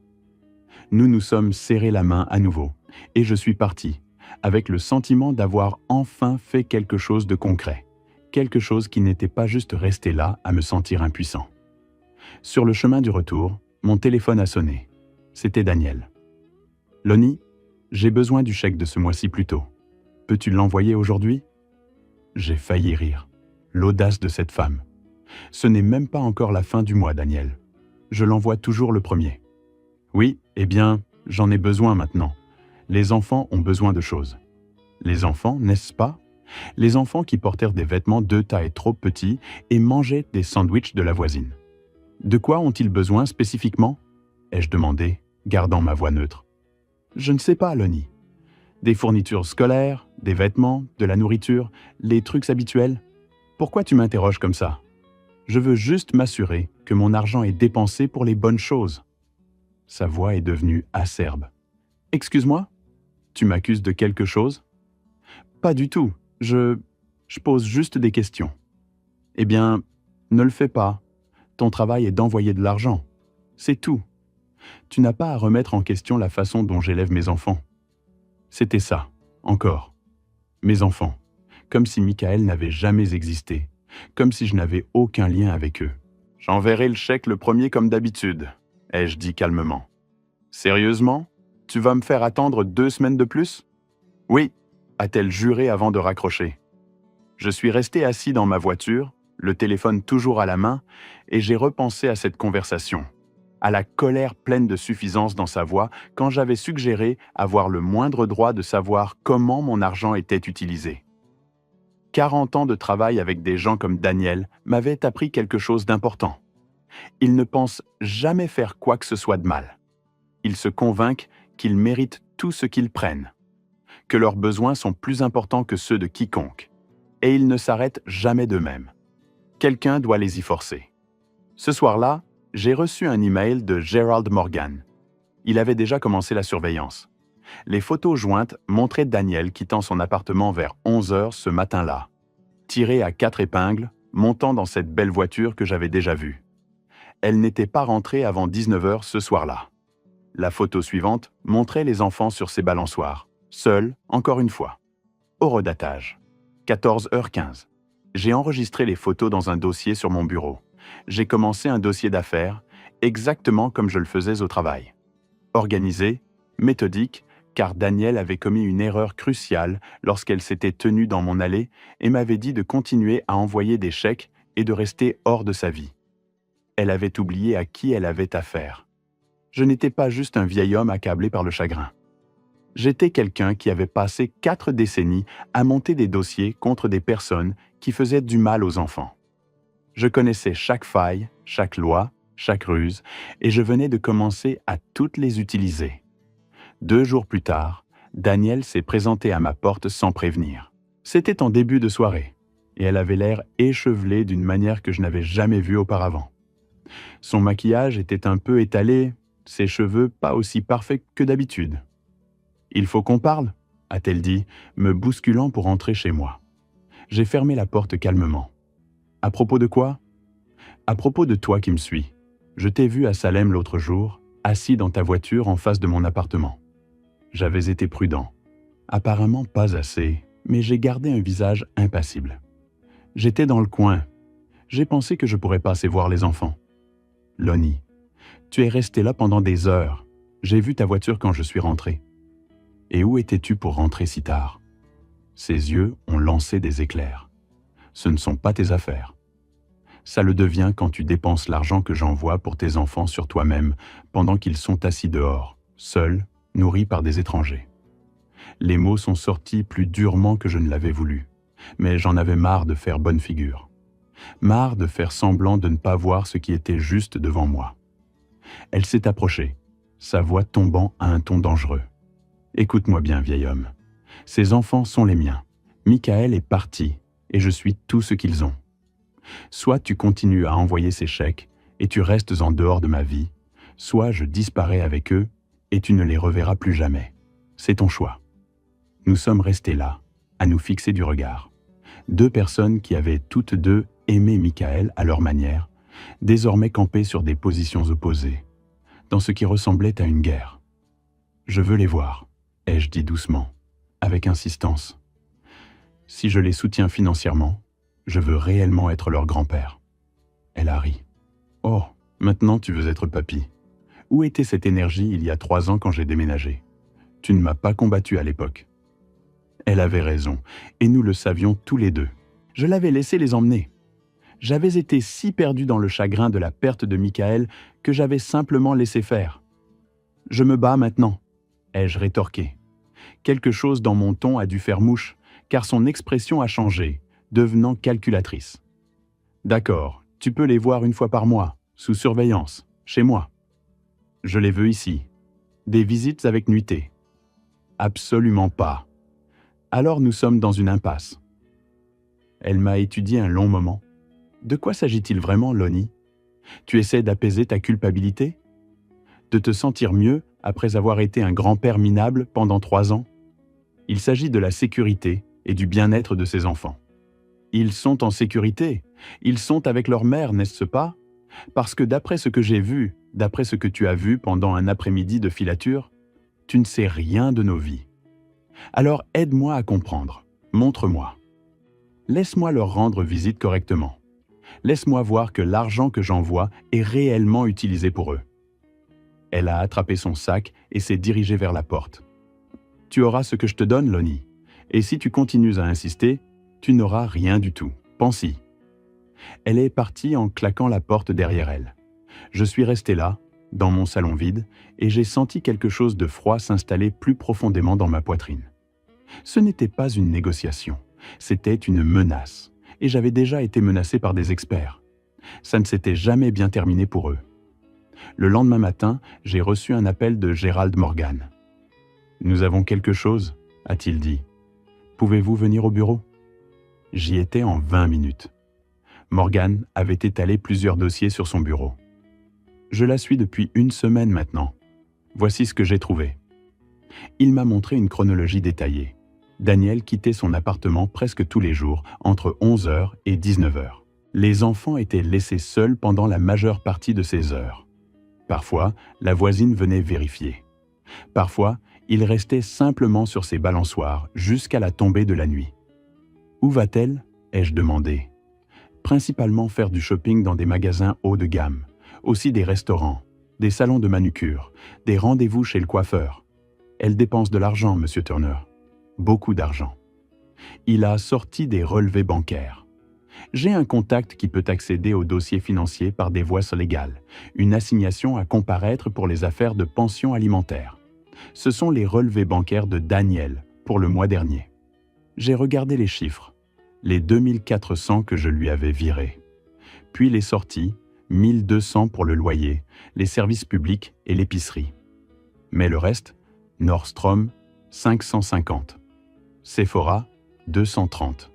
Nous nous sommes serrés la main à nouveau, et je suis parti, avec le sentiment d'avoir enfin fait quelque chose de concret, quelque chose qui n'était pas juste resté là à me sentir impuissant. Sur le chemin du retour, mon téléphone a sonné. C'était Daniel. « Lonnie, j'ai besoin du chèque de ce mois-ci plus tôt. Peux-tu l'envoyer aujourd'hui ?» J'ai failli rire. L'audace de cette femme. Ce n'est même pas encore la fin du mois, Daniel. Je l'envoie toujours le 1er. Oui, eh bien, j'en ai besoin maintenant. Les enfants ont besoin de choses. Les enfants, n'est-ce pas ? Les enfants qui portèrent des vêtements 2 tailles trop petits et mangeaient des sandwichs de la voisine. De quoi ont-ils besoin spécifiquement ? Ai-je demandé, gardant ma voix neutre. Je ne sais pas, Lonnie. Des fournitures scolaires, des vêtements, de la nourriture, les trucs habituels. Pourquoi tu m'interroges comme ça ? Je veux juste m'assurer que mon argent est dépensé pour les bonnes choses. Sa voix est devenue acerbe. Excuse-moi ? Tu m'accuses de quelque chose ? Pas du tout. Je pose juste des questions. Eh bien, ne le fais pas. Ton travail est d'envoyer de l'argent. C'est tout. Tu n'as pas à remettre en question la façon dont j'élève mes enfants. C'était ça, encore. Mes enfants. Comme si Michael n'avait jamais existé. Comme si je n'avais aucun lien avec eux. J'enverrai le chèque le 1er comme d'habitude, ai-je dit calmement. Sérieusement ? Tu vas me faire attendre 2 semaines de plus ? Oui, a-t-elle juré avant de raccrocher. Je suis resté assis dans ma voiture, le téléphone toujours à la main, et j'ai repensé à cette conversation, à la colère pleine de suffisance dans sa voix quand j'avais suggéré avoir le moindre droit de savoir comment mon argent était utilisé. 40 ans de travail avec des gens comme Daniel m'avaient appris quelque chose d'important. Ils ne pensent jamais faire quoi que ce soit de mal. Ils se convainquent qu'ils méritent tout ce qu'ils prennent, que leurs besoins sont plus importants que ceux de quiconque, et ils ne s'arrêtent jamais d'eux-mêmes. Quelqu'un doit les y forcer. Ce soir-là, j'ai reçu un email de Gerald Morgan. Il avait déjà commencé la surveillance. Les photos jointes montraient Daniel quittant son appartement vers 11 h ce matin-là, tiré à 4 épingles, montant dans cette belle voiture que j'avais déjà vue. Elle n'était pas rentrée avant 19 h ce soir-là. La photo suivante montrait les enfants sur ces balançoires, seuls, encore une fois. Horodatage. 14h15. J'ai enregistré les photos dans un dossier sur mon bureau. J'ai commencé un dossier d'affaires, exactement comme je le faisais au travail. Organisé, méthodique, car Danielle avait commis une erreur cruciale lorsqu'elle s'était tenue dans mon allée et m'avait dit de continuer à envoyer des chèques et de rester hors de sa vie. Elle avait oublié à qui elle avait affaire. Je n'étais pas juste un vieil homme accablé par le chagrin. J'étais quelqu'un qui avait passé 4 décennies à monter des dossiers contre des personnes qui faisaient du mal aux enfants. Je connaissais chaque faille, chaque loi, chaque ruse, et je venais de commencer à toutes les utiliser. 2 jours plus tard, Danielle s'est présentée à ma porte sans prévenir. C'était en début de soirée, et elle avait l'air échevelée d'une manière que je n'avais jamais vue auparavant. Son maquillage était un peu étalé, ses cheveux pas aussi parfaits que d'habitude. « Il faut qu'on parle », a-t-elle dit, me bousculant pour entrer chez moi. J'ai fermé la porte calmement. « À propos de quoi ?»« À propos de toi qui me suis. Je t'ai vu à Salem l'autre jour, assis dans ta voiture en face de mon appartement. J'avais été prudent. Apparemment pas assez, mais j'ai gardé un visage impassible. J'étais dans le coin. J'ai pensé que je pourrais passer voir les enfants. Lonnie, tu es resté là pendant des heures. J'ai vu ta voiture quand je suis rentré. Et où étais-tu pour rentrer si tard? Ses yeux ont lancé des éclairs. Ce ne sont pas tes affaires. Ça le devient quand tu dépenses l'argent que j'envoie pour tes enfants sur toi-même pendant qu'ils sont assis dehors, seuls, nourris par des étrangers. Les mots sont sortis plus durement que je ne l'avais voulu, mais j'en avais marre de faire bonne figure. Marre de faire semblant de ne pas voir ce qui était juste devant moi. Elle s'est approchée, sa voix tombant à un ton dangereux. « Écoute-moi bien, vieil homme. Ces enfants sont les miens. Michael est parti, et je suis tout ce qu'ils ont. Soit tu continues à envoyer ces chèques, et tu restes en dehors de ma vie, soit je disparais avec eux, et tu ne les reverras plus jamais. C'est ton choix. » Nous sommes restés là, à nous fixer du regard. 2 personnes qui avaient toutes deux aimé Michael à leur manière, désormais campées sur des positions opposées, dans ce qui ressemblait à une guerre. « Je veux les voir », ai-je dit doucement, avec insistance. « Si je les soutiens financièrement, je veux réellement être leur grand-père. » Elle a ri. « Oh, maintenant tu veux être papy. Où était cette énergie il y a 3 ans quand j'ai déménagé? Tu ne m'as pas combattu à l'époque. » Elle avait raison, et nous le savions tous les deux. Je l'avais laissé les emmener. J'avais été si perdu dans le chagrin de la perte de Michael que j'avais simplement laissé faire. « Je me bats maintenant », ai-je rétorqué. Quelque chose dans mon ton a dû faire mouche, car son expression a changé, devenant calculatrice. « D'accord, tu peux les voir 1 fois par mois, sous surveillance, chez moi. Je les veux ici. Des visites avec nuitée. » Absolument pas. Alors nous sommes dans une impasse. Elle m'a étudié un long moment. De quoi s'agit-il vraiment, Lonnie? Tu essaies d'apaiser ta culpabilité? De te sentir mieux après avoir été un grand-père minable pendant 3 ans? Il s'agit de la sécurité et du bien-être de ces enfants. Ils sont en sécurité. Ils sont avec leur mère, n'est-ce pas? Parce que d'après ce que j'ai vu, d'après ce que tu as vu pendant un après-midi de filature, tu ne sais rien de nos vies. Alors aide-moi à comprendre. Montre-moi. Laisse-moi leur rendre visite correctement. Laisse-moi voir que l'argent que j'envoie est réellement utilisé pour eux. Elle a attrapé son sac et s'est dirigée vers la porte. Tu auras ce que je te donne, Lonnie. Et si tu continues à insister, tu n'auras rien du tout. Pense-y. Elle est partie en claquant la porte derrière elle. Je suis resté là, dans mon salon vide, et j'ai senti quelque chose de froid s'installer plus profondément dans ma poitrine. Ce n'était pas une négociation, c'était une menace, et j'avais déjà été menacé par des experts. Ça ne s'était jamais bien terminé pour eux. Le lendemain matin, j'ai reçu un appel de Gérald Morgan. « Nous avons quelque chose », a-t-il dit. « Pouvez-vous venir au bureau ?» J'y étais en 20 minutes. Morgan avait étalé plusieurs dossiers sur son bureau. Je la suis depuis 1 semaine maintenant. Voici ce que j'ai trouvé. Il m'a montré une chronologie détaillée. Daniel quittait son appartement presque tous les jours, entre 11h et 19h. Les enfants étaient laissés seuls pendant la majeure partie de ces heures. Parfois, la voisine venait vérifier. Parfois, il restait simplement sur ses balançoires jusqu'à la tombée de la nuit. « Où va-t-elle » ai-je demandé. « Principalement faire du shopping dans des magasins haut de gamme, aussi des restaurants, des salons de manucure, des rendez-vous chez le coiffeur. Elle dépense de l'argent, Monsieur Turner. Beaucoup d'argent. Il a sorti des relevés bancaires. J'ai un contact qui peut accéder aux dossiers financiers par des voies légales, une assignation à comparaître pour les affaires de pension alimentaire. Ce sont les relevés bancaires de Daniel pour le mois dernier. J'ai regardé les chiffres, les 2400 que je lui avais virés. Puis les sorties, 1200 pour le loyer, les services publics et l'épicerie. Mais le reste, Nordstrom, 550. Sephora, 230.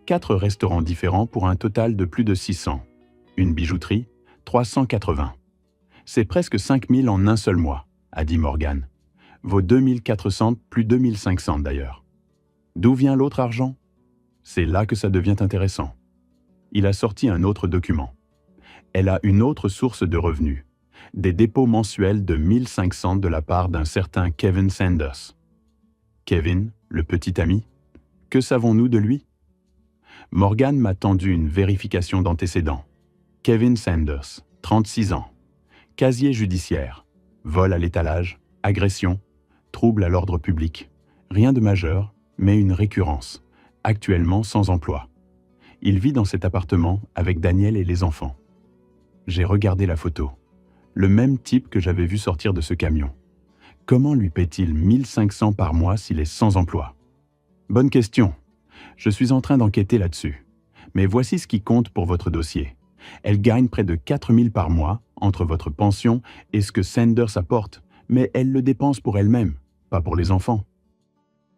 4 restaurants différents pour un total de plus de 600. Une bijouterie, 380. C'est presque 5000 en un seul mois, a dit Morgan. Vos 2400 plus 2500 d'ailleurs. D'où vient l'autre argent? C'est là que ça devient intéressant. Il a sorti un autre document. Elle a une autre source de revenus. Des dépôts mensuels de 1500 de la part d'un certain Kevin Sanders. Kevin, le petit ami? Que savons-nous de lui? Morgan m'a tendu une vérification d'antécédents. Kevin Sanders, 36 ans. Casier judiciaire. Vol à l'étalage, agression, trouble à l'ordre public. Rien de majeur, mais une récurrence. Actuellement sans emploi. Il vit dans cet appartement avec Daniel et les enfants. J'ai regardé la photo. Le même type que j'avais vu sortir de ce camion. Comment lui paie-t-il 1500 par mois s'il est sans emploi? Bonne question. Je suis en train d'enquêter là-dessus. Mais voici ce qui compte pour votre dossier. Elle gagne près de 4000 par mois entre votre pension et ce que Sanders apporte, mais elle le dépense pour elle-même, pas pour les enfants.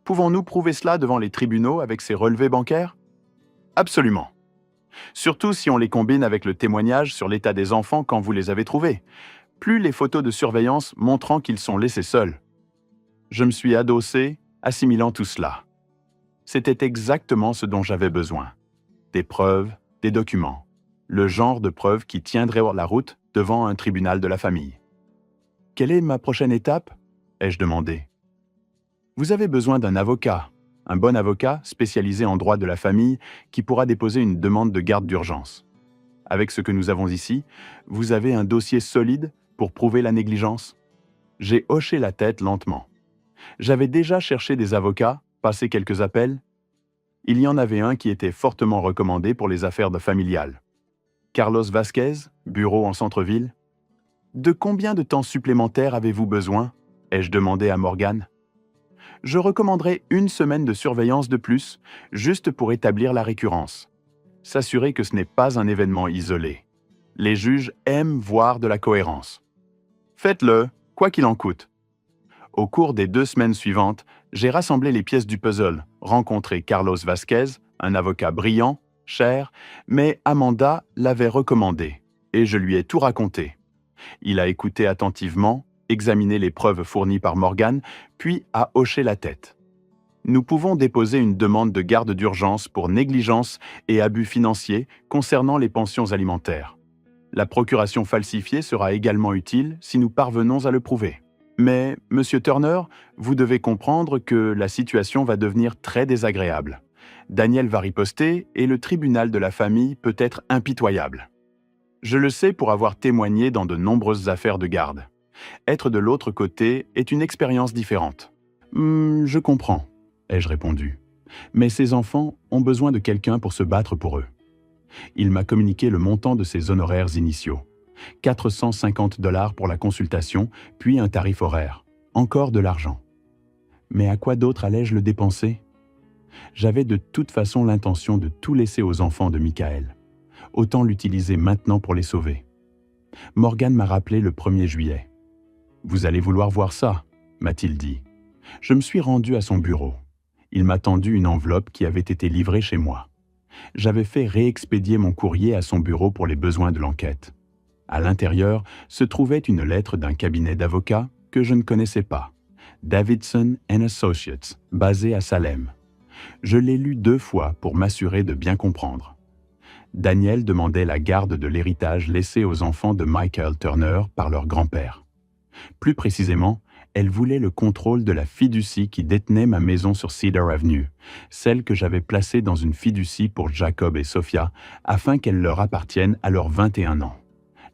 Pouvons-nous prouver cela devant les tribunaux avec ces relevés bancaires? Absolument. Surtout si on les combine avec le témoignage sur l'état des enfants quand vous les avez trouvés, plus les photos de surveillance montrant qu'ils sont laissés seuls. Je me suis adossé, assimilant tout cela. C'était exactement ce dont j'avais besoin. Des preuves, des documents. Le genre de preuves qui tiendraient la route devant un tribunal de la famille. « Quelle est ma prochaine étape ?» ai-je demandé. « Vous avez besoin d'un avocat, un bon avocat spécialisé en droit de la famille qui pourra déposer une demande de garde d'urgence. Avec ce que nous avons ici, vous avez un dossier solide pour prouver la négligence ?» J'ai hoché la tête lentement. J'avais déjà cherché des avocats, passé quelques appels. Il y en avait un qui était fortement recommandé pour les affaires familiales. Carlos Vasquez, bureau en centre-ville. « De combien de temps supplémentaire avez-vous besoin ?» ai-je demandé à Morgan. « Je recommanderais 1 semaine de surveillance de plus, juste pour établir la récurrence. S'assurer que ce n'est pas un événement isolé. Les juges aiment voir de la cohérence. Faites-le, quoi qu'il en coûte. » Au cours des 2 semaines suivantes, j'ai rassemblé les pièces du puzzle, rencontré Carlos Vasquez, un avocat brillant, cher, mais Amanda l'avait recommandé, et je lui ai tout raconté. Il a écouté attentivement, examiné les preuves fournies par Morgan, puis a hoché la tête. Nous pouvons déposer une demande de garde d'urgence pour négligence et abus financiers concernant les pensions alimentaires. La procuration falsifiée sera également utile si nous parvenons à le prouver. Mais, Monsieur Turner, vous devez comprendre que la situation va devenir très désagréable. Daniel va riposter et le tribunal de la famille peut être impitoyable. Je le sais pour avoir témoigné dans de nombreuses affaires de garde. Être de l'autre côté est une expérience différente. « Je comprends », ai-je répondu. « Mais ces enfants ont besoin de quelqu'un pour se battre pour eux. » Il m'a communiqué le montant de ses honoraires initiaux. 450 $ pour la consultation, puis un tarif horaire. Encore de l'argent. Mais à quoi d'autre allais-je le dépenser? J'avais de toute façon l'intention de tout laisser aux enfants de Michael. Autant l'utiliser maintenant pour les sauver. Morgan m'a rappelé le 1er juillet. « Vous allez vouloir voir ça », m'a-t-il dit. Je me suis rendu à son bureau. Il m'a tendu une enveloppe qui avait été livrée chez moi. J'avais fait réexpédier mon courrier à son bureau pour les besoins de l'enquête. À l'intérieur se trouvait une lettre d'un cabinet d'avocats que je ne connaissais pas, Davidson & Associates, basé à Salem. Je l'ai lue 2 fois pour m'assurer de bien comprendre. Danielle demandait la garde de l'héritage laissé aux enfants de Michael Turner par leur grand-père. Plus précisément, elle voulait le contrôle de la fiducie qui détenait ma maison sur Cedar Avenue, celle que j'avais placée dans une fiducie pour Jacob et Sophia afin qu'elle leur appartienne à leurs 21 ans.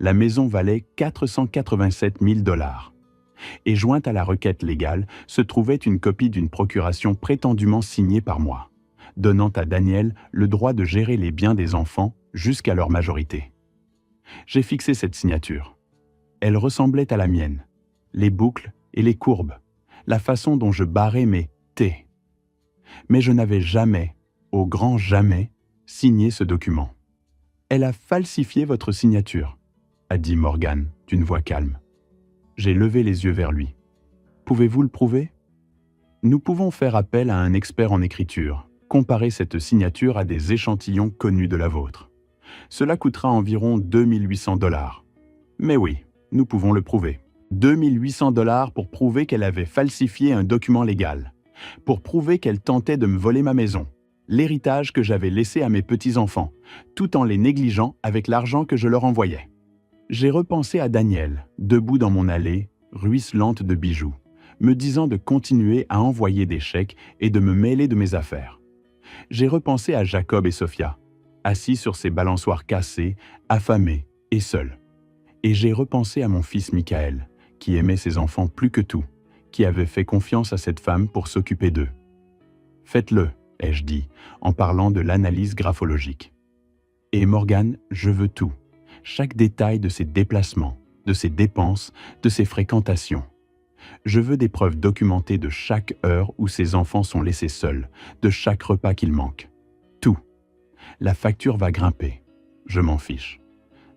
La maison valait 487 000 $. Et jointe à la requête légale se trouvait une copie d'une procuration prétendument signée par moi, donnant à Danielle le droit de gérer les biens des enfants jusqu'à leur majorité. J'ai fixé cette signature. Elle ressemblait à la mienne, les boucles et les courbes, la façon dont je barrais mes T. Mais je n'avais jamais, au grand jamais, signé ce document. « Elle a falsifié votre signature », a dit Morgan d'une voix calme. J'ai levé les yeux vers lui. « Pouvez-vous le prouver ?» Nous pouvons faire appel à un expert en écriture, comparer cette signature à des échantillons connus de la vôtre. Cela coûtera environ 2800 $. Mais oui, nous pouvons le prouver. 2800 $ pour prouver qu'elle avait falsifié un document légal, pour prouver qu'elle tentait de me voler ma maison, l'héritage que j'avais laissé à mes petits-enfants, tout en les négligeant avec l'argent que je leur envoyais. J'ai repensé à Danielle, debout dans mon allée, ruisselante de bijoux, me disant de continuer à envoyer des chèques et de me mêler de mes affaires. J'ai repensé à Jacob et Sophia, assis sur ces balançoires cassés, affamés et seuls. Et j'ai repensé à mon fils Michael, qui aimait ses enfants plus que tout, qui avait fait confiance à cette femme pour s'occuper d'eux. « Faites-le », ai-je dit, en parlant de l'analyse graphologique. « Et Morgan, je veux tout, chaque détail de ses déplacements, de ses dépenses, de ses fréquentations. Je veux des preuves documentées de chaque heure où ses enfants sont laissés seuls, de chaque repas qu'il manque. Tout. La facture va grimper. Je m'en fiche.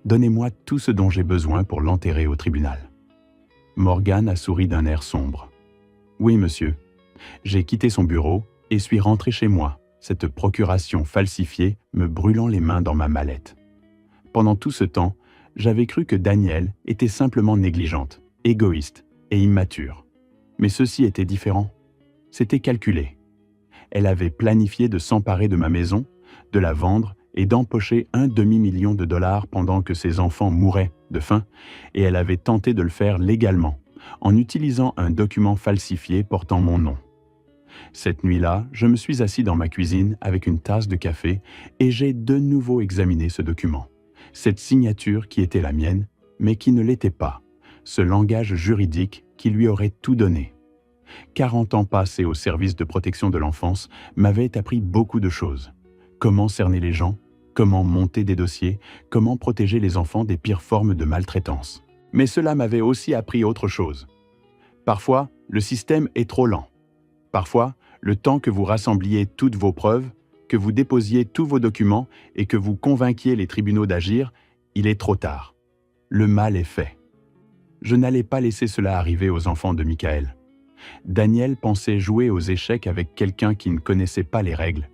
Donnez-moi tout ce dont j'ai besoin pour l'enterrer au tribunal. » Morgan a souri d'un air sombre. « Oui, monsieur. J'ai quitté son bureau et suis rentré chez moi, cette procuration falsifiée me brûlant les mains dans ma mallette. Pendant tout ce temps, j'avais cru que Danielle était simplement négligente, égoïste et immature. Mais ceci était différent. C'était calculé. Elle avait planifié de s'emparer de ma maison, de la vendre et d'empocher un demi-million de $ pendant que ses enfants mouraient de faim, et elle avait tenté de le faire légalement, en utilisant un document falsifié portant mon nom. Cette nuit-là, je me suis assis dans ma cuisine avec une tasse de café et j'ai de nouveau examiné ce document, cette signature qui était la mienne, mais qui ne l'était pas, ce langage juridique qui lui aurait tout donné. 40 ans passés au service de protection de l'enfance m'avaient appris beaucoup de choses. Comment cerner les gens, comment monter des dossiers, comment protéger les enfants des pires formes de maltraitance. Mais cela m'avait aussi appris autre chose. Parfois, le système est trop lent. Parfois, le temps que vous rassembliez toutes vos preuves, que vous déposiez tous vos documents et que vous convainquiez les tribunaux d'agir, il est trop tard. Le mal est fait. Je n'allais pas laisser cela arriver aux enfants de Michael. Danielle pensait jouer aux échecs avec quelqu'un qui ne connaissait pas les règles,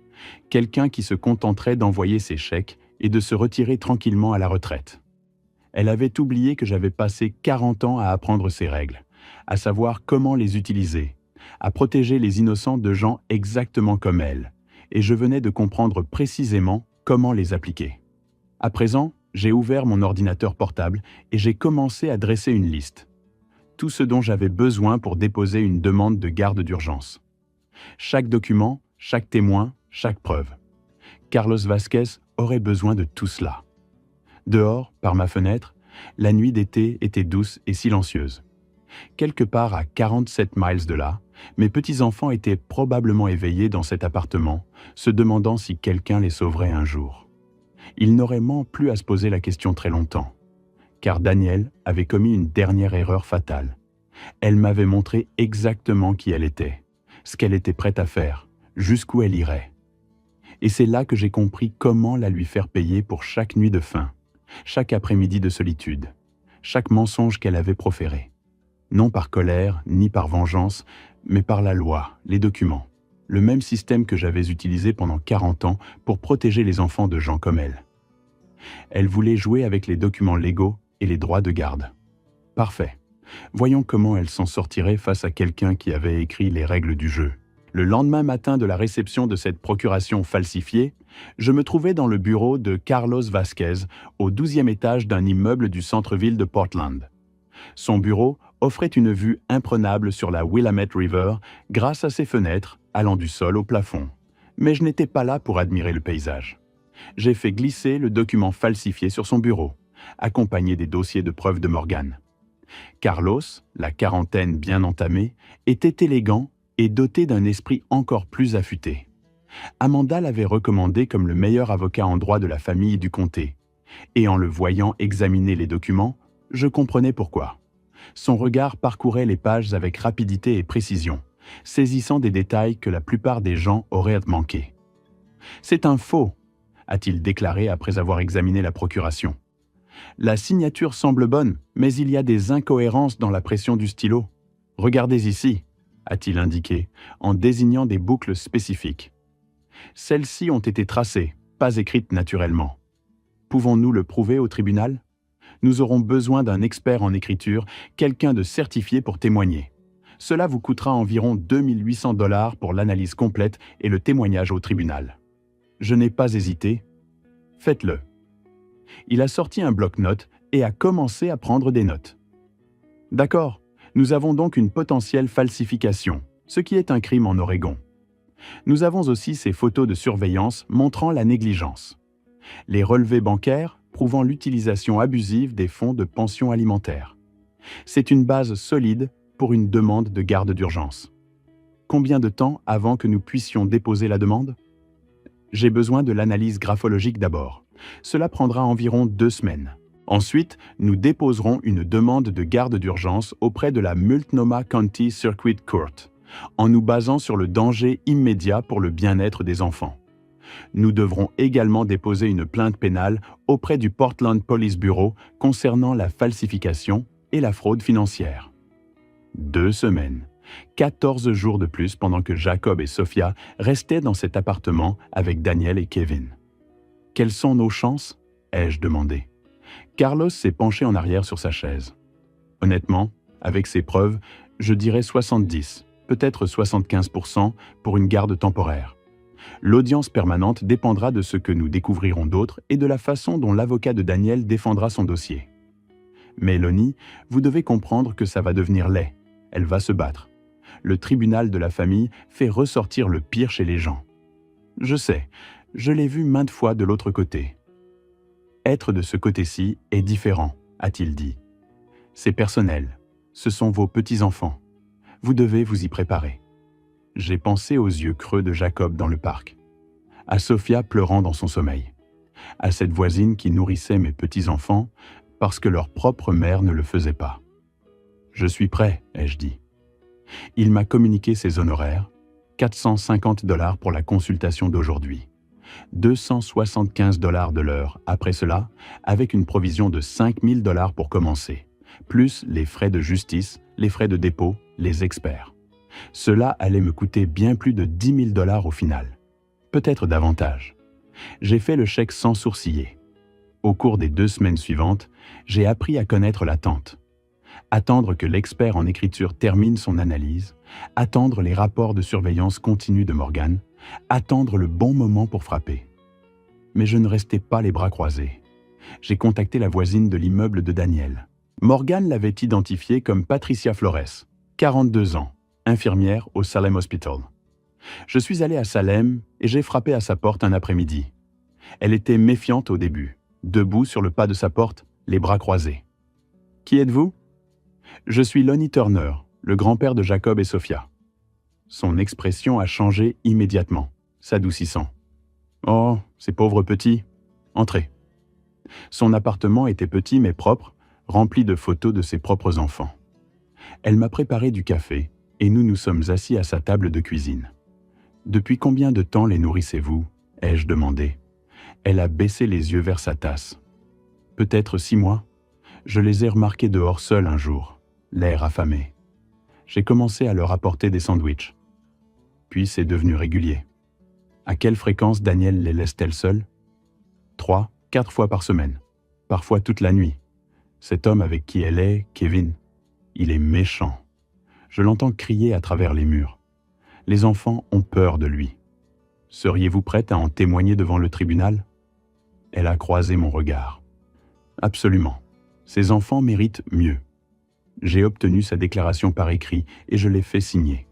quelqu'un qui se contenterait d'envoyer ses chèques et de se retirer tranquillement à la retraite. Elle avait oublié que j'avais passé 40 ans à apprendre ces règles, à savoir comment les utiliser, à protéger les innocents de gens exactement comme elle, et je venais de comprendre précisément comment les appliquer. À présent, j'ai ouvert mon ordinateur portable et j'ai commencé à dresser une liste. Tout ce dont j'avais besoin pour déposer une demande de garde d'urgence. Chaque document, chaque témoin, chaque preuve. Carlos Vasquez aurait besoin de tout cela. Dehors, par ma fenêtre, la nuit d'été était douce et silencieuse. Quelque part à 47 miles de là, mes petits-enfants étaient probablement éveillés dans cet appartement, se demandant si quelqu'un les sauverait un jour. Ils n'auraient plus à se poser la question très longtemps, car Danielle avait commis une dernière erreur fatale. Elle m'avait montré exactement qui elle était, ce qu'elle était prête à faire, jusqu'où elle irait. Et c'est là que j'ai compris comment la lui faire payer pour chaque nuit de faim, chaque après-midi de solitude, chaque mensonge qu'elle avait proféré. Non par colère, ni par vengeance, mais par la loi, les documents, le même système que j'avais utilisé pendant 40 ans pour protéger les enfants de gens comme elle. Elle voulait jouer avec les documents légaux et les droits de garde. Parfait. Voyons comment elle s'en sortirait face à quelqu'un qui avait écrit les règles du jeu, Le lendemain matin de la réception de cette procuration falsifiée, je me trouvais dans le bureau de Carlos Vasquez, au 12e étage d'un immeuble du centre-ville de Portland. Son bureau offrait une vue imprenable sur la Willamette River grâce à ses fenêtres allant du sol au plafond. Mais je n'étais pas là pour admirer le paysage. J'ai fait glisser le document falsifié sur son bureau, accompagné des dossiers de preuve de Morgan. Carlos, la quarantaine bien entamée, était élégant et doté d'un esprit encore plus affûté. Amanda l'avait recommandé comme le meilleur avocat en droit de la famille du comté, et en le voyant examiner les documents, je comprenais pourquoi. Son regard parcourait les pages avec rapidité et précision, saisissant des détails que la plupart des gens auraient manqués. « C'est un faux », a-t-il déclaré après avoir examiné la procuration. « La signature semble bonne, mais il y a des incohérences dans la pression du stylo. Regardez ici », a-t-il indiqué, en désignant des boucles spécifiques. Celles-ci ont été tracées, pas écrites naturellement. Pouvons-nous le prouver au tribunal ? Nous aurons besoin d'un expert en écriture, quelqu'un de certifié pour témoigner. Cela vous coûtera environ 2 800 $ pour l'analyse complète et le témoignage au tribunal. Je n'ai pas hésité. Faites-le. Il a sorti un bloc-notes et a commencé à prendre des notes. D'accord, nous avons donc une potentielle falsification, ce qui est un crime en Oregon. Nous avons aussi ces photos de surveillance montrant la négligence. Les relevés bancaires prouvant l'utilisation abusive des fonds de pension alimentaire. C'est une base solide pour une demande de garde d'urgence. Combien de temps avant que nous puissions déposer la demande ? J'ai besoin de l'analyse graphologique d'abord. Cela prendra environ 2 semaines. Ensuite, nous déposerons une demande de garde d'urgence auprès de la Multnomah County Circuit Court, en nous basant sur le danger immédiat pour le bien-être des enfants. Nous devrons également déposer une plainte pénale auprès du Portland Police Bureau concernant la falsification et la fraude financière. 2 semaines, 14 jours de plus pendant que Jacob et Sophia restaient dans cet appartement avec Daniel et Kevin. « Quelles sont nos chances ?» ai-je demandé. Carlos s'est penché en arrière sur sa chaise. Honnêtement, avec ces preuves, je dirais 70, peut-être 75% pour une garde temporaire. L'audience permanente dépendra de ce que nous découvrirons d'autre et de la façon dont l'avocat de Daniel défendra son dossier. Mais Lonnie, vous devez comprendre que ça va devenir laid. Elle va se battre. Le tribunal de la famille fait ressortir le pire chez les gens. Je sais, je l'ai vu maintes fois de l'autre côté. Être de ce côté-ci est différent, a-t-il dit. C'est personnel. Ce sont vos petits-enfants. Vous devez vous y préparer. J'ai pensé aux yeux creux de Jacob dans le parc, à Sophia pleurant dans son sommeil, à cette voisine qui nourrissait mes petits-enfants parce que leur propre mère ne le faisait pas. « Je suis prêt », ai-je dit. Il m'a communiqué ses honoraires, 450 $ pour la consultation d'aujourd'hui, 275 $ de l'heure après cela, avec une provision de 5 000 $ pour commencer, plus les frais de justice, les frais de dépôt, les experts. Cela allait me coûter bien plus de 10 000 $ au final, peut-être davantage. J'ai fait le chèque sans sourciller. Au cours des 2 semaines suivantes, j'ai appris à connaître l'attente. Attendre que l'expert en écriture termine son analyse, attendre les rapports de surveillance continue de Morgan, attendre le bon moment pour frapper. Mais je ne restais pas les bras croisés. J'ai contacté la voisine de l'immeuble de Daniel. Morgan l'avait identifiée comme Patricia Flores, 42 ans, infirmière au Salem Hospital. Je suis allé à Salem et j'ai frappé à sa porte un après-midi. Elle était méfiante au début, debout sur le pas de sa porte, les bras croisés. « Qui êtes-vous » ? « Je suis Lonnie Turner, le grand-père de Jacob et Sophia. » Son expression a changé immédiatement, s'adoucissant. « Oh, ces pauvres petits. Entrez. » Son appartement était petit mais propre, rempli de photos de ses propres enfants. Elle m'a préparé du café et nous nous sommes assis à sa table de cuisine. « Depuis combien de temps les nourrissez-vous » ai-je demandé. Elle a baissé les yeux vers sa tasse. « Peut-être 6 mois. Je les ai remarqués dehors seuls un jour, l'air affamé. J'ai commencé à leur apporter des sandwichs. Puis c'est devenu régulier. À quelle fréquence Daniel les laisse-t-elle seuls ? 3, 4 fois par semaine, parfois toute la nuit. Cet homme avec qui elle est, Kevin, il est méchant. Je l'entends crier à travers les murs. Les enfants ont peur de lui. Seriez-vous prête à en témoigner devant le tribunal? Elle a croisé mon regard. Absolument. Ces enfants méritent mieux. J'ai obtenu sa déclaration par écrit et je l'ai fait signer.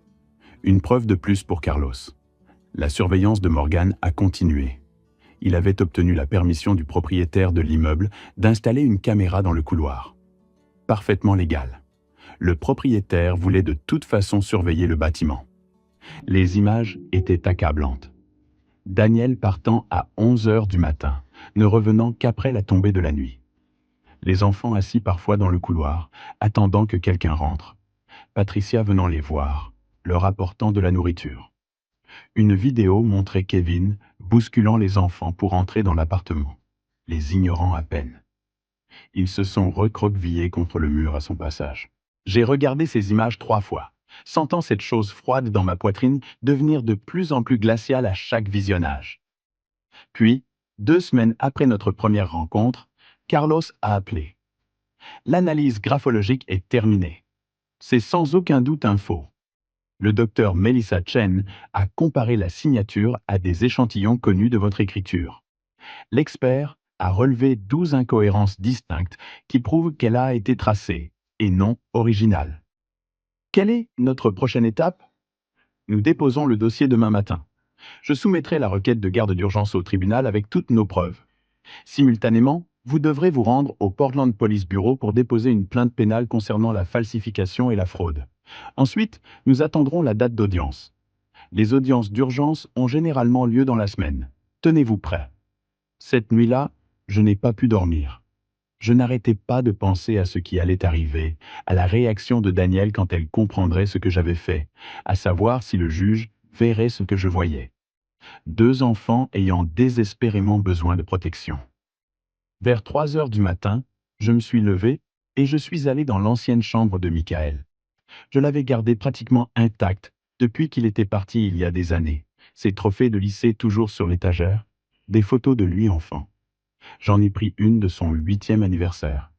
Une preuve de plus pour Carlos. La surveillance de Morgan a continué. Il avait obtenu la permission du propriétaire de l'immeuble d'installer une caméra dans le couloir. Parfaitement légal. Le propriétaire voulait de toute façon surveiller le bâtiment. Les images étaient accablantes. Daniel partant à 11 heures du matin, ne revenant qu'après la tombée de la nuit. Les enfants assis parfois dans le couloir, attendant que quelqu'un rentre. Patricia venant les voir, leur apportant de la nourriture. Une vidéo montrait Kevin bousculant les enfants pour entrer dans l'appartement, les ignorant à peine. Ils se sont recroquevillés contre le mur à son passage. J'ai regardé ces images 3 fois, sentant cette chose froide dans ma poitrine devenir de plus en plus glaciale à chaque visionnage. Puis, 2 semaines après notre première rencontre, Carlos a appelé. L'analyse graphologique est terminée. C'est sans aucun doute un faux. Le docteur Melissa Chen a comparé la signature à des échantillons connus de votre écriture. L'expert a relevé 12 incohérences distinctes qui prouvent qu'elle a été tracée, et non originale. Quelle est notre prochaine étape? Nous déposons le dossier demain matin. Je soumettrai la requête de garde d'urgence au tribunal avec toutes nos preuves. Simultanément, vous devrez vous rendre au Portland Police Bureau pour déposer une plainte pénale concernant la falsification et la fraude. Ensuite, nous attendrons la date d'audience. Les audiences d'urgence ont généralement lieu dans la semaine. Tenez-vous prêts. Cette nuit-là, je n'ai pas pu dormir. Je n'arrêtais pas de penser à ce qui allait arriver, à la réaction de Daniel quand elle comprendrait ce que j'avais fait, à savoir si le juge verrait ce que je voyais. 2 enfants ayant désespérément besoin de protection. Vers 3 heures du matin, je me suis levé et je suis allé dans l'ancienne chambre de Michael. Je l'avais gardé pratiquement intact depuis qu'il était parti il y a des années. Ses trophées de lycée toujours sur l'étagère, des photos de lui enfant. J'en ai pris une de son 8e anniversaire.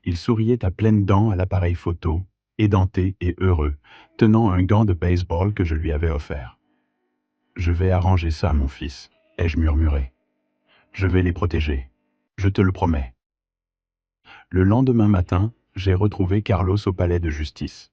Il souriait à pleines dents à l'appareil photo, édenté et heureux, tenant un gant de baseball que je lui avais offert. « Je vais arranger ça, mon fils, » ai-je murmuré. « Je vais les protéger. Je te le promets. » Le lendemain matin, j'ai retrouvé Carlos au palais de justice.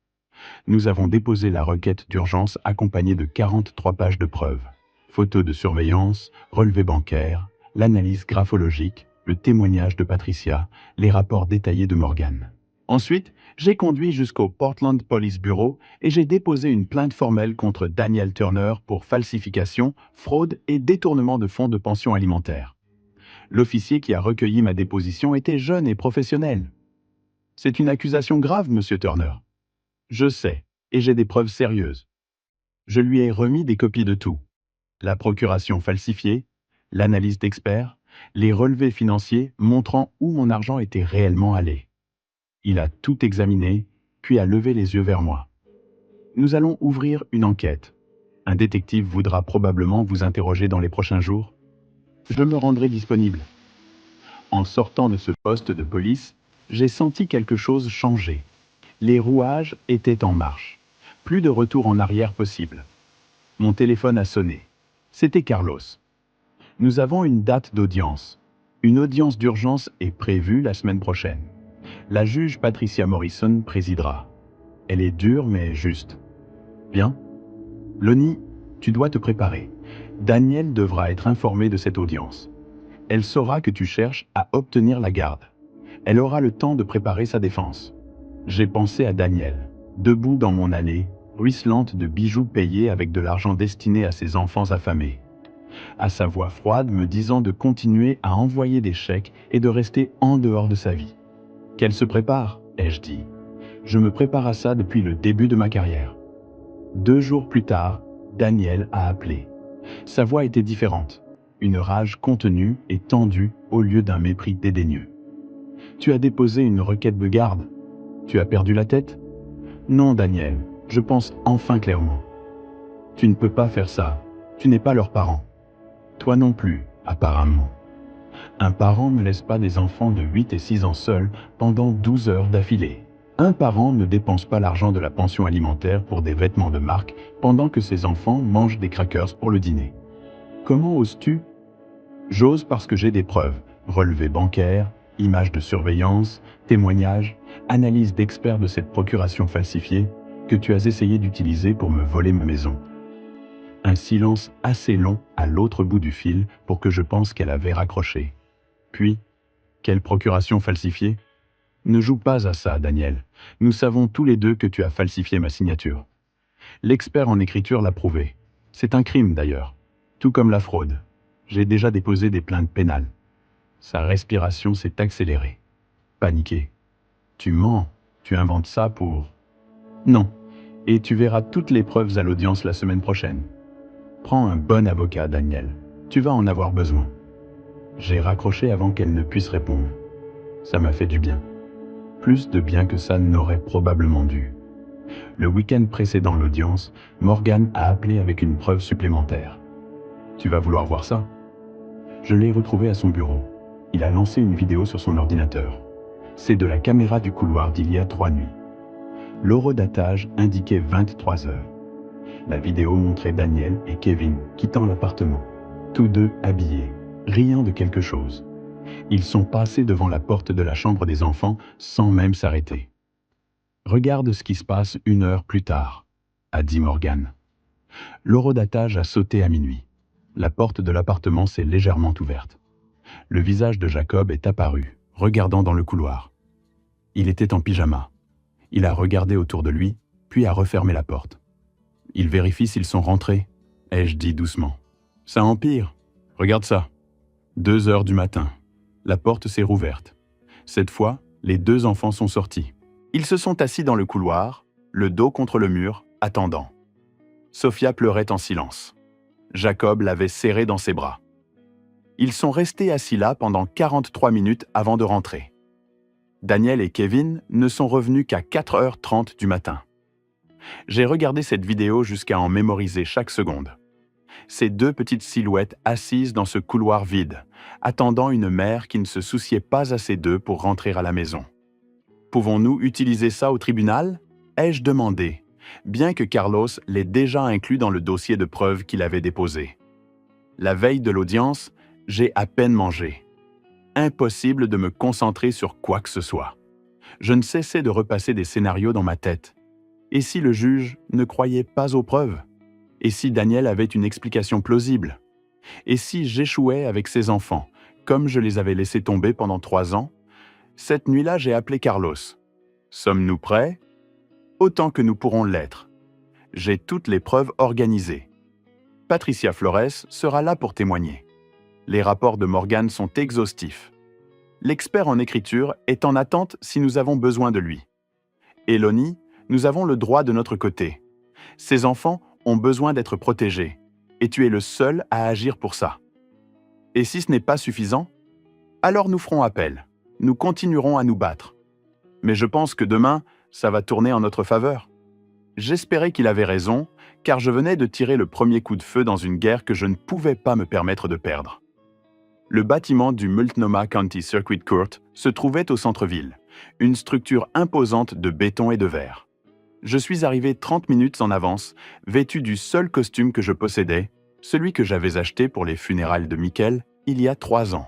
Nous avons déposé la requête d'urgence accompagnée de 43 pages de preuves. Photos de surveillance, relevés bancaires, l'analyse graphologique, le témoignage de Patricia, les rapports détaillés de Morgan. Ensuite, j'ai conduit jusqu'au Portland Police Bureau et j'ai déposé une plainte formelle contre Daniel Turner pour falsification, fraude et détournement de fonds de pension alimentaire. L'officier qui a recueilli ma déposition était jeune et professionnel. « C'est une accusation grave, monsieur Turner. » « Je sais, et j'ai des preuves sérieuses. » Je lui ai remis des copies de tout. La procuration falsifiée, l'analyse d'experts, les relevés financiers montrant où mon argent était réellement allé. Il a tout examiné, puis a levé les yeux vers moi. « Nous allons ouvrir une enquête. Un détective voudra probablement vous interroger dans les prochains jours. Je me rendrai disponible. » En sortant de ce poste de police, j'ai senti quelque chose changer. Les rouages étaient en marche. Plus de retour en arrière possible. Mon téléphone a sonné. C'était Carlos. « Nous avons une date d'audience. Une audience d'urgence est prévue la semaine prochaine. La juge Patricia Morrison présidera. Elle est dure mais juste. Bien? Lonnie, tu dois te préparer. Daniel devra être informé de cette audience. Elle saura que tu cherches à obtenir la garde. Elle aura le temps de préparer sa défense. » J'ai pensé à Daniel, debout dans mon allée, ruisselante de bijoux payés avec de l'argent destiné à ses enfants affamés. À sa voix froide me disant de continuer à envoyer des chèques et de rester en dehors de sa vie. « Qu'elle se prépare, » ai-je dit. Je me prépare à ça depuis le début de ma carrière. 2 jours plus tard, Daniel a appelé. Sa voix était différente, une rage contenue et tendue au lieu d'un mépris dédaigneux. « Tu as déposé une requête de garde. Tu as perdu la tête? » « Non, Daniel, je pense enfin clairement. Tu ne peux pas faire ça. Tu n'es pas leur parent. Toi non plus, apparemment. Un parent ne laisse pas des enfants de 8 et 6 ans seuls pendant 12 heures d'affilée. Un parent ne dépense pas l'argent de la pension alimentaire pour des vêtements de marque pendant que ses enfants mangent des crackers pour le dîner. Comment oses-tu? J'ose parce que j'ai des preuves, relevés bancaires, images de surveillance, témoignages, analyses d'experts de cette procuration falsifiée que tu as essayé d'utiliser pour me voler ma maison. Un silence assez long à l'autre bout du fil pour que je pense qu'elle avait raccroché. Puis, quelle procuration falsifiée? Ne joue pas à ça, Daniel. Nous savons tous les deux que tu as falsifié ma signature. L'expert en écriture l'a prouvé. C'est un crime d'ailleurs, tout comme la fraude. J'ai déjà déposé des plaintes pénales. Sa respiration s'est accélérée. Paniqué. Tu mens, tu inventes ça pour... Non, et tu verras toutes les preuves à l'audience la semaine prochaine. Prends un bon avocat, Daniel. Tu vas en avoir besoin. J'ai raccroché avant qu'elle ne puisse répondre. Ça m'a fait du bien. Plus de bien que ça n'aurait probablement dû. Le week-end précédant l'audience, Morgan a appelé avec une preuve supplémentaire. Tu vas vouloir voir ça? Je l'ai retrouvé à son bureau. Il a lancé une vidéo sur son ordinateur. C'est de la caméra du couloir d'il y a 3 nuits. L'horodatage indiquait 23 heures. La vidéo montrait Daniel et Kevin quittant l'appartement, tous deux habillés, riant de quelque chose. Ils sont passés devant la porte de la chambre des enfants sans même s'arrêter. Regarde ce qui se passe 1 heure plus tard, a dit Morgan. L'horodatage a sauté à minuit. La porte de l'appartement s'est légèrement ouverte. Le visage de Jacob est apparu, regardant dans le couloir. Il était en pyjama. Il a regardé autour de lui, puis a refermé la porte. Il vérifie s'ils sont rentrés, ai-je dit doucement. Ça empire. Regarde ça. 2 heures du matin. La porte s'est rouverte. Cette fois, les 2 enfants sont sortis. Ils se sont assis dans le couloir, le dos contre le mur, attendant. Sophia pleurait en silence. Jacob l'avait serré dans ses bras. Ils sont restés assis là pendant 43 minutes avant de rentrer. Daniel et Kevin ne sont revenus qu'à 4h30 du matin. J'ai regardé cette vidéo jusqu'à en mémoriser chaque seconde. Ces 2 petites silhouettes assises dans ce couloir vide, attendant une mère qui ne se souciait pas assez d'eux pour rentrer à la maison. Pouvons-nous utiliser ça au tribunal? Ai-je demandé, bien que Carlos l'ait déjà inclus dans le dossier de preuves qu'il avait déposé. La veille de l'audience, j'ai à peine mangé. Impossible de me concentrer sur quoi que ce soit. Je ne cessais de repasser des scénarios dans ma tête. Et si le juge ne croyait pas aux preuves? Et si Daniel avait une explication plausible? Et si j'échouais avec ses enfants, comme je les avais laissés tomber pendant 3 ans? Cette nuit-là, j'ai appelé Carlos. Sommes-nous prêts? Autant que nous pourrons l'être. J'ai toutes les preuves organisées. Patricia Flores sera là pour témoigner. Les rapports de Morgan sont exhaustifs. L'expert en écriture est en attente si nous avons besoin de lui. Eloni, nous avons le droit de notre côté. Ces enfants ont besoin d'être protégés, et tu es le seul à agir pour ça. Et si ce n'est pas suffisant, alors nous ferons appel. Nous continuerons à nous battre. Mais je pense que demain, ça va tourner en notre faveur. J'espérais qu'il avait raison, car je venais de tirer le premier coup de feu dans une guerre que je ne pouvais pas me permettre de perdre. Le bâtiment du Multnomah County Circuit Court se trouvait au centre-ville, une structure imposante de béton et de verre. Je suis arrivé 30 minutes en avance, vêtu du seul costume que je possédais, celui que j'avais acheté pour les funérailles de Michael il y a 3 ans.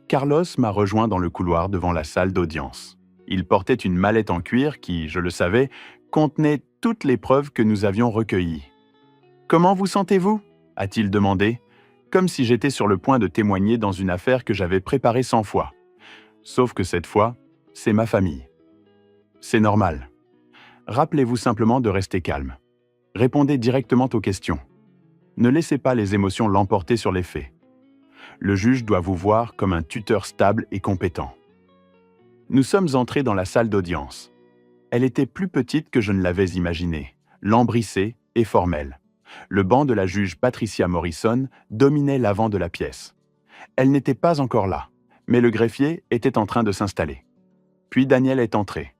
Carlos m'a rejoint dans le couloir devant la salle d'audience. Il portait une mallette en cuir qui, je le savais, contenait toutes les preuves que nous avions recueillies. « Comment vous sentez-vous » a-t-il demandé, comme si j'étais sur le point de témoigner dans une affaire que j'avais préparée 100 fois. Sauf que cette fois, c'est ma famille. C'est normal. Rappelez-vous simplement de rester calme. Répondez directement aux questions. Ne laissez pas les émotions l'emporter sur les faits. Le juge doit vous voir comme un tuteur stable et compétent. Nous sommes entrés dans la salle d'audience. Elle était plus petite que je ne l'avais imaginé, lambrissée et formelle. Le banc de la juge Patricia Morrison dominait l'avant de la pièce. Elle n'était pas encore là, mais le greffier était en train de s'installer. Puis Daniel est entré.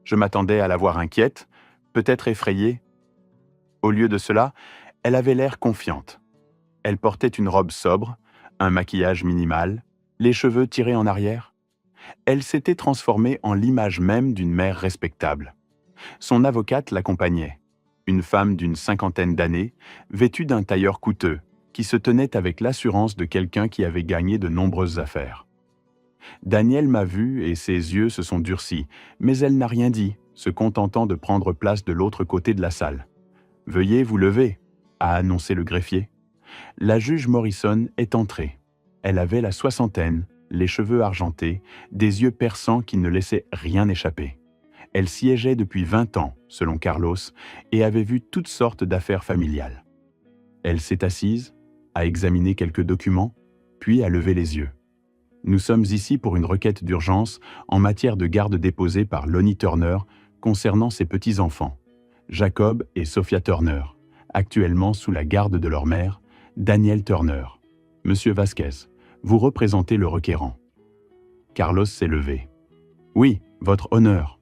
Je m'attendais à la voir inquiète, peut-être effrayée. Au lieu de cela, elle avait l'air confiante. Elle portait une robe sobre, un maquillage minimal, les cheveux tirés en arrière. Elle s'était transformée en l'image même d'une mère respectable. Son avocate l'accompagnait, une femme d'une cinquantaine d'années, vêtue d'un tailleur coûteux, qui se tenait avec l'assurance de quelqu'un qui avait gagné de nombreuses affaires. Danielle m'a vu et ses yeux se sont durcis, mais elle n'a rien dit, se contentant de prendre place de l'autre côté de la salle. « Veuillez vous lever », a annoncé le greffier. La juge Morrison est entrée. Elle avait la soixantaine, les cheveux argentés, des yeux perçants qui ne laissaient rien échapper. Elle siégeait depuis 20 ans, selon Carlos, et avait vu toutes sortes d'affaires familiales. Elle s'est assise, a examiné quelques documents, puis a levé les yeux. Nous sommes ici pour une requête d'urgence en matière de garde déposée par Lonnie Turner concernant ses petits-enfants, Jacob et Sophia Turner, actuellement sous la garde de leur mère, Danielle Turner. Monsieur Vasquez, vous représentez le requérant. Carlos s'est levé. Oui, votre honneur.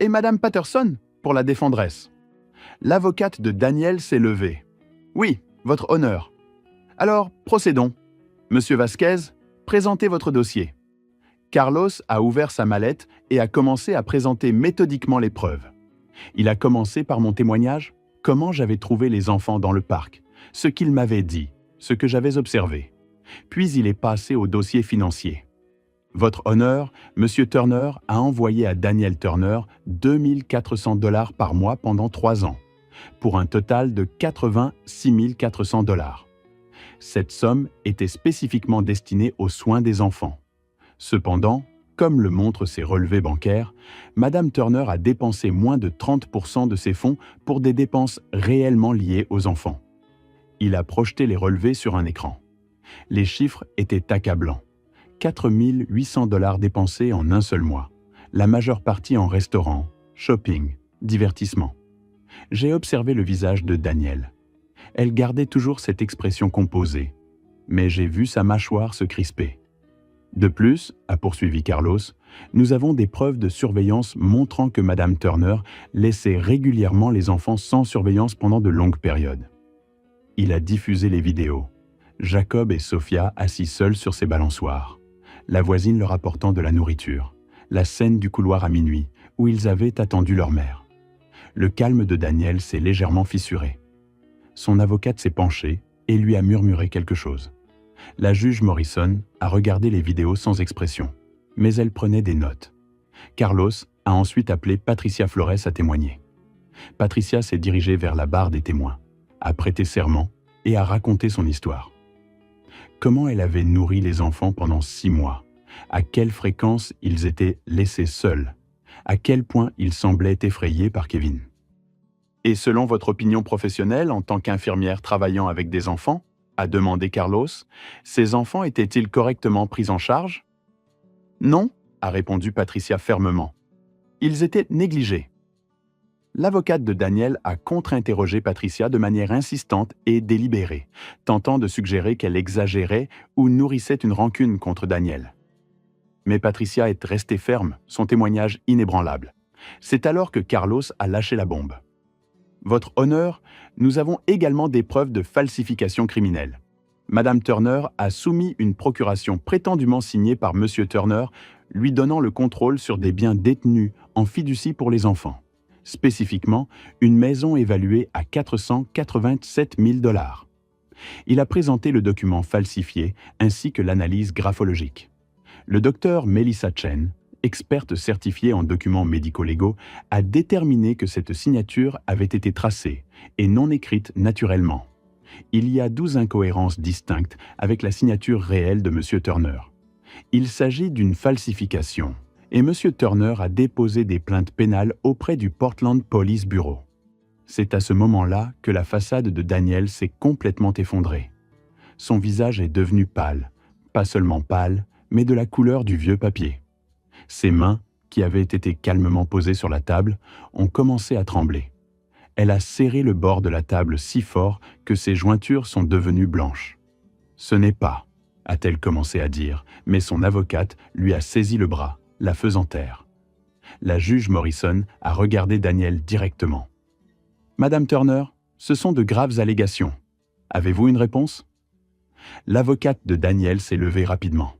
Et Madame Patterson, pour la défendresse. L'avocate de Danielle s'est levée. Oui, votre honneur. Alors, procédons. Monsieur Vasquez, présentez votre dossier. Carlos a ouvert sa mallette et a commencé à présenter méthodiquement les preuves. Il a commencé par mon témoignage, comment j'avais trouvé les enfants dans le parc, ce qu'il m'avait dit, ce que j'avais observé. Puis il est passé au dossier financier. Votre honneur, Monsieur Turner a envoyé à Danielle Turner 2 400 $ par mois pendant 3 ans, pour un total de 86 400 $. Cette somme était spécifiquement destinée aux soins des enfants. Cependant, comme le montrent ses relevés bancaires, Madame Turner a dépensé moins de 30% de ses fonds pour des dépenses réellement liées aux enfants. Il a projeté les relevés sur un écran. Les chiffres étaient accablants. 4 800 $ dépensés en un seul mois, la majeure partie en restaurant, shopping, divertissement. J'ai observé le visage de Danielle. Elle gardait toujours cette expression composée, mais j'ai vu sa mâchoire se crisper. De plus, a poursuivi Carlos, nous avons des preuves de surveillance montrant que Madame Turner laissait régulièrement les enfants sans surveillance pendant de longues périodes. Il a diffusé les vidéos. Jacob et Sophia assis seuls sur ses balançoires, la voisine leur apportant de la nourriture, la scène du couloir à minuit, où ils avaient attendu leur mère. Le calme de Danielle s'est légèrement fissuré. Son avocate s'est penchée et lui a murmuré quelque chose. La juge Morrison a regardé les vidéos sans expression, mais elle prenait des notes. Carlos a ensuite appelé Patricia Flores à témoigner. Patricia s'est dirigée vers la barre des témoins, a prêté serment et a raconté son histoire. Comment elle avait nourri les enfants pendant 6 mois, à quelle fréquence ils étaient laissés seuls, à quel point ils semblaient effrayés par Kevin. Et selon votre opinion professionnelle en tant qu'infirmière travaillant avec des enfants, a demandé Carlos, ces enfants étaient-ils correctement pris en charge? Non, a répondu Patricia fermement. Ils étaient négligés. L'avocate de Danielle a contre-interrogé Patricia de manière insistante et délibérée, tentant de suggérer qu'elle exagérait ou nourrissait une rancune contre Danielle. Mais Patricia est restée ferme, son témoignage inébranlable. C'est alors que Carlos a lâché la bombe. Votre honneur, nous avons également des preuves de falsification criminelle. Madame Turner a soumis une procuration prétendument signée par Monsieur Turner, lui donnant le contrôle sur des biens détenus en fiducie pour les enfants. Spécifiquement, une maison évaluée à 487 000 $. Il a présenté le document falsifié ainsi que l'analyse graphologique. Le docteur Melissa Chen, experte certifiée en documents médico-légaux, a déterminé que cette signature avait été tracée et non écrite naturellement. Il y a 12 incohérences distinctes avec la signature réelle de M. Turner. Il s'agit d'une falsification et M. Turner a déposé des plaintes pénales auprès du Portland Police Bureau. C'est à ce moment-là que la façade de Danielle s'est complètement effondrée. Son visage est devenu pâle, pas seulement pâle, mais de la couleur du vieux papier. Ses mains, qui avaient été calmement posées sur la table, ont commencé à trembler. Elle a serré le bord de la table si fort que ses jointures sont devenues blanches. « Ce n'est pas », a-t-elle commencé à dire, mais son avocate lui a saisi le bras, la faisant taire. La juge Morrison a regardé Danielle directement. « Madame Turner, ce sont de graves allégations. Avez-vous une réponse ?» L'avocate de Danielle s'est levée rapidement.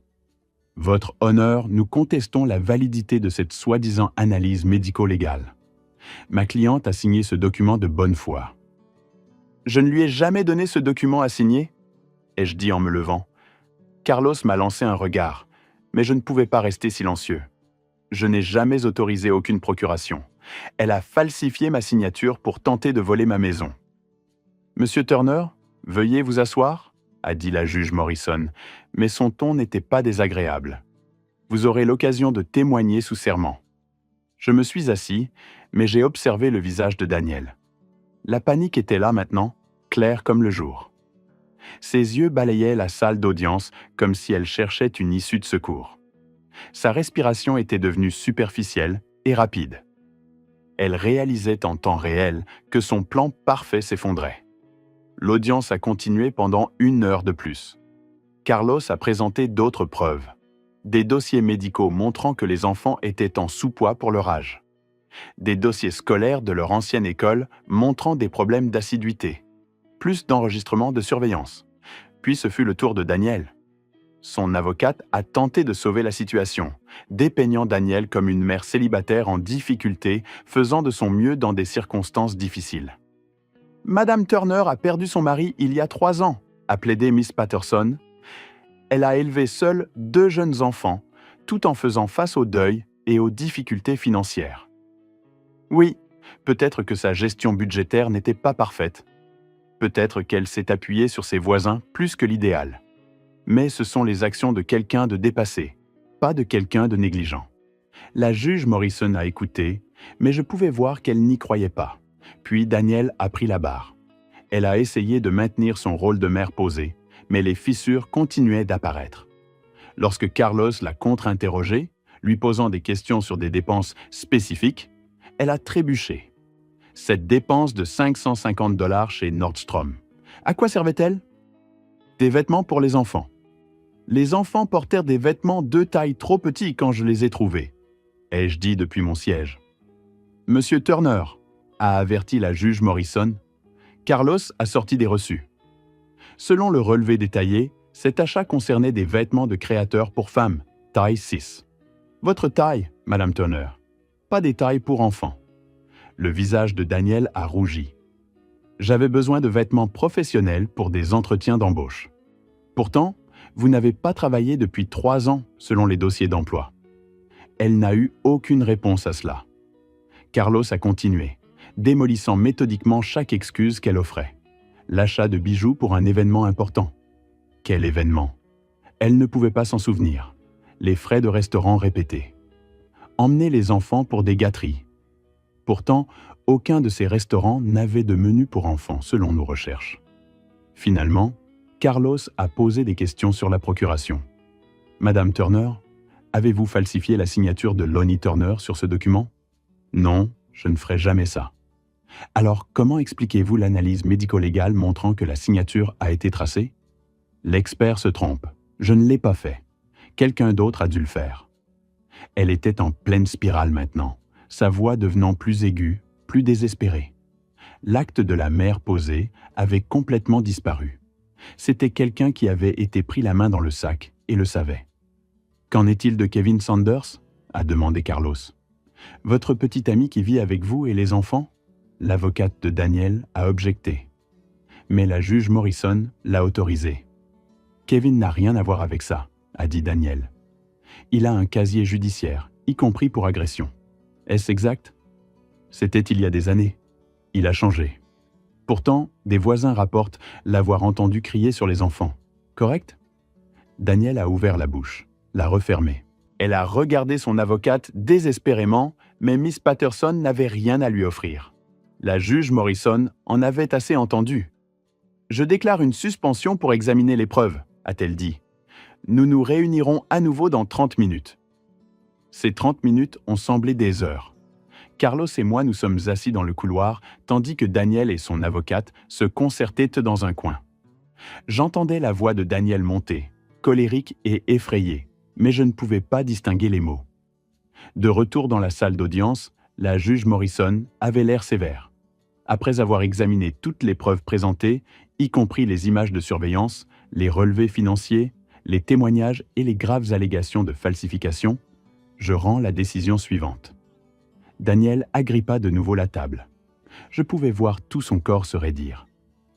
Votre honneur, nous contestons la validité de cette soi-disant analyse médico-légale. Ma cliente a signé ce document de bonne foi. Je ne lui ai jamais donné ce document à signer, ai-je dit en me levant. Carlos m'a lancé un regard, mais je ne pouvais pas rester silencieux. Je n'ai jamais autorisé aucune procuration. Elle a falsifié ma signature pour tenter de voler ma maison. Monsieur Turner, veuillez vous asseoir, a dit la juge Morrison, mais son ton n'était pas désagréable. Vous aurez l'occasion de témoigner sous serment. Je me suis assis, mais j'ai observé le visage de Daniel. La panique était là maintenant, claire comme le jour. Ses yeux balayaient la salle d'audience comme si elle cherchait une issue de secours. Sa respiration était devenue superficielle et rapide. Elle réalisait en temps réel que son plan parfait s'effondrait. L'audience a continué pendant 1 heure de plus. Carlos a présenté d'autres preuves. Des dossiers médicaux montrant que les enfants étaient en sous-poids pour leur âge. Des dossiers scolaires de leur ancienne école montrant des problèmes d'assiduité. Plus d'enregistrements de surveillance. Puis ce fut le tour de Daniel. Son avocate a tenté de sauver la situation, dépeignant Daniel comme une mère célibataire en difficulté, faisant de son mieux dans des circonstances difficiles. Madame Turner a perdu son mari il y a 3 ans, a plaidé Miss Patterson. Elle a élevé seule 2 jeunes enfants, tout en faisant face au deuil et aux difficultés financières. Oui, peut-être que sa gestion budgétaire n'était pas parfaite. Peut-être qu'elle s'est appuyée sur ses voisins plus que l'idéal. Mais ce sont les actions de quelqu'un de dépassé, pas de quelqu'un de négligent. La juge Morrison a écouté, mais je pouvais voir qu'elle n'y croyait pas. Puis Daniel a pris la barre. Elle a essayé de maintenir son rôle de mère posé, mais les fissures continuaient d'apparaître. Lorsque Carlos l'a contre-interrogée, lui posant des questions sur des dépenses spécifiques, elle a trébuché. Cette dépense de 550 $ chez Nordstrom, à quoi servait-elle? Des vêtements pour les enfants. Les enfants portèrent des vêtements 2 tailles trop petits quand je les ai trouvés, ai-je dit depuis mon siège. Monsieur Turner, a averti la juge Morrison, Carlos a sorti des reçus. Selon le relevé détaillé, cet achat concernait des vêtements de créateurs pour femmes, taille 6. Votre taille, Madame Turner, pas des tailles pour enfants. Le visage de Daniel a rougi. J'avais besoin de vêtements professionnels pour des entretiens d'embauche. Pourtant, vous n'avez pas travaillé depuis 3 ans, selon les dossiers d'emploi. Elle n'a eu aucune réponse à cela. Carlos a continué, démolissant méthodiquement chaque excuse qu'elle offrait. L'achat de bijoux pour un événement important. Quel événement? Elle ne pouvait pas s'en souvenir. Les frais de restaurant répétés. Emmener les enfants pour des gâteries. Pourtant, aucun de ces restaurants n'avait de menu pour enfants, selon nos recherches. Finalement, Carlos a posé des questions sur la procuration. Madame Turner, avez-vous falsifié la signature de Lonnie Turner sur ce document? Non, je ne ferai jamais ça. Alors, comment expliquez-vous l'analyse médico-légale montrant que la signature a été tracée? L'expert se trompe. Je ne l'ai pas fait. Quelqu'un d'autre a dû le faire. Elle était en pleine spirale maintenant, sa voix devenant plus aiguë, plus désespérée. L'acte de la mère posée avait complètement disparu. C'était quelqu'un qui avait été pris la main dans le sac et le savait. « Qu'en est-il de Kevin Sanders ?» a demandé Carlos. « Votre petit ami qui vit avec vous et les enfants ?» L'avocate de Daniel a objecté. Mais la juge Morrison l'a autorisé. « Kevin n'a rien à voir avec ça », a dit Daniel. « Il a un casier judiciaire, y compris pour agression. Est-ce exact? C'était il y a des années. Il a changé. Pourtant, des voisins rapportent l'avoir entendu crier sur les enfants. Correct? » Daniel a ouvert la bouche, l'a refermée. Elle a regardé son avocate désespérément, mais Miss Patterson n'avait rien à lui offrir. La juge Morrison en avait assez entendu. « Je déclare une suspension pour examiner les preuves, » a-t-elle dit. « Nous nous réunirons à nouveau dans 30 minutes. » Ces 30 minutes ont semblé des heures. Carlos et moi nous sommes assis dans le couloir, tandis que Daniel et son avocate se concertaient dans un coin. J'entendais la voix de Daniel monter, colérique et effrayée, mais je ne pouvais pas distinguer les mots. De retour dans la salle d'audience, la juge Morrison avait l'air sévère. Après avoir examiné toutes les preuves présentées, y compris les images de surveillance, les relevés financiers, les témoignages et les graves allégations de falsification, je rends la décision suivante. Daniel agrippa de nouveau la table. Je pouvais voir tout son corps se raidir.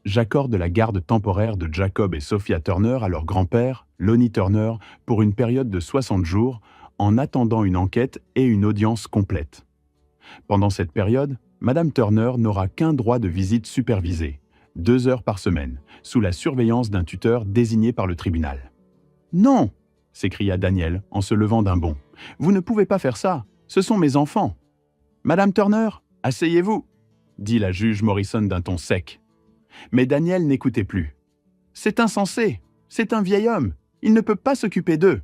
J'accorde la garde temporaire de Jacob et Sophia Turner à leur grand-père, Lonnie Turner, pour une période de 60 jours, en attendant une enquête et une audience complète. Pendant cette période, Madame Turner n'aura qu'un droit de visite supervisée, 2 heures par semaine, sous la surveillance d'un tuteur désigné par le tribunal. « Non !» s'écria Daniel en se levant d'un bond. « Vous ne pouvez pas faire ça, ce sont mes enfants. »« Madame Turner, asseyez-vous !» dit la juge Morrison d'un ton sec. Mais Daniel n'écoutait plus. « C'est insensé, c'est un vieil homme, il ne peut pas s'occuper d'eux.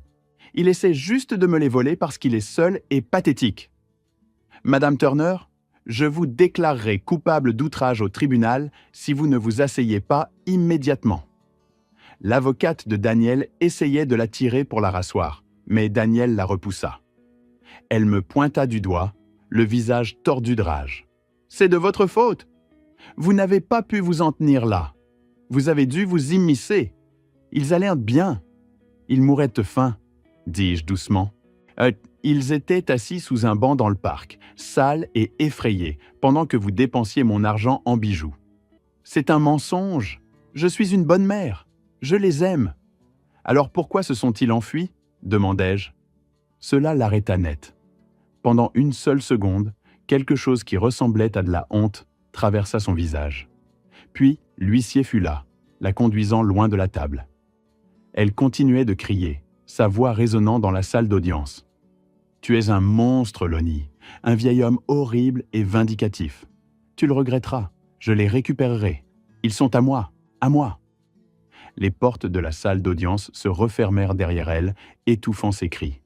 Il essaie juste de me les voler parce qu'il est seul et pathétique. Madame Turner, je vous déclarerai coupable d'outrage au tribunal si vous ne vous asseyez pas immédiatement. » L'avocate de Daniel essayait de la tirer pour la rasseoir, mais Daniel la repoussa. Elle me pointa du doigt, le visage tordu de rage. « C'est de votre faute. Vous n'avez pas pu vous en tenir là. Vous avez dû vous immiscer. Ils allaient bien. Ils mouraient de faim, dis-je doucement. Ils étaient assis sous un banc dans le parc, sales et effrayés, pendant que vous dépensiez mon argent en bijoux. C'est un mensonge. Je suis une bonne mère. Je les aime. Alors pourquoi se sont-ils enfuis ? Demandai-je. Cela l'arrêta net. Pendant une seule seconde, quelque chose qui ressemblait à de la honte traversa son visage. Puis l'huissier fut là, la conduisant loin de la table. Elle continuait de crier, sa voix résonnant dans la salle d'audience. « Tu es un monstre, Lonnie, un vieil homme horrible et vindicatif. Tu le regretteras, je les récupérerai. Ils sont à moi, à moi. » Les portes de la salle d'audience se refermèrent derrière elle, étouffant ses cris.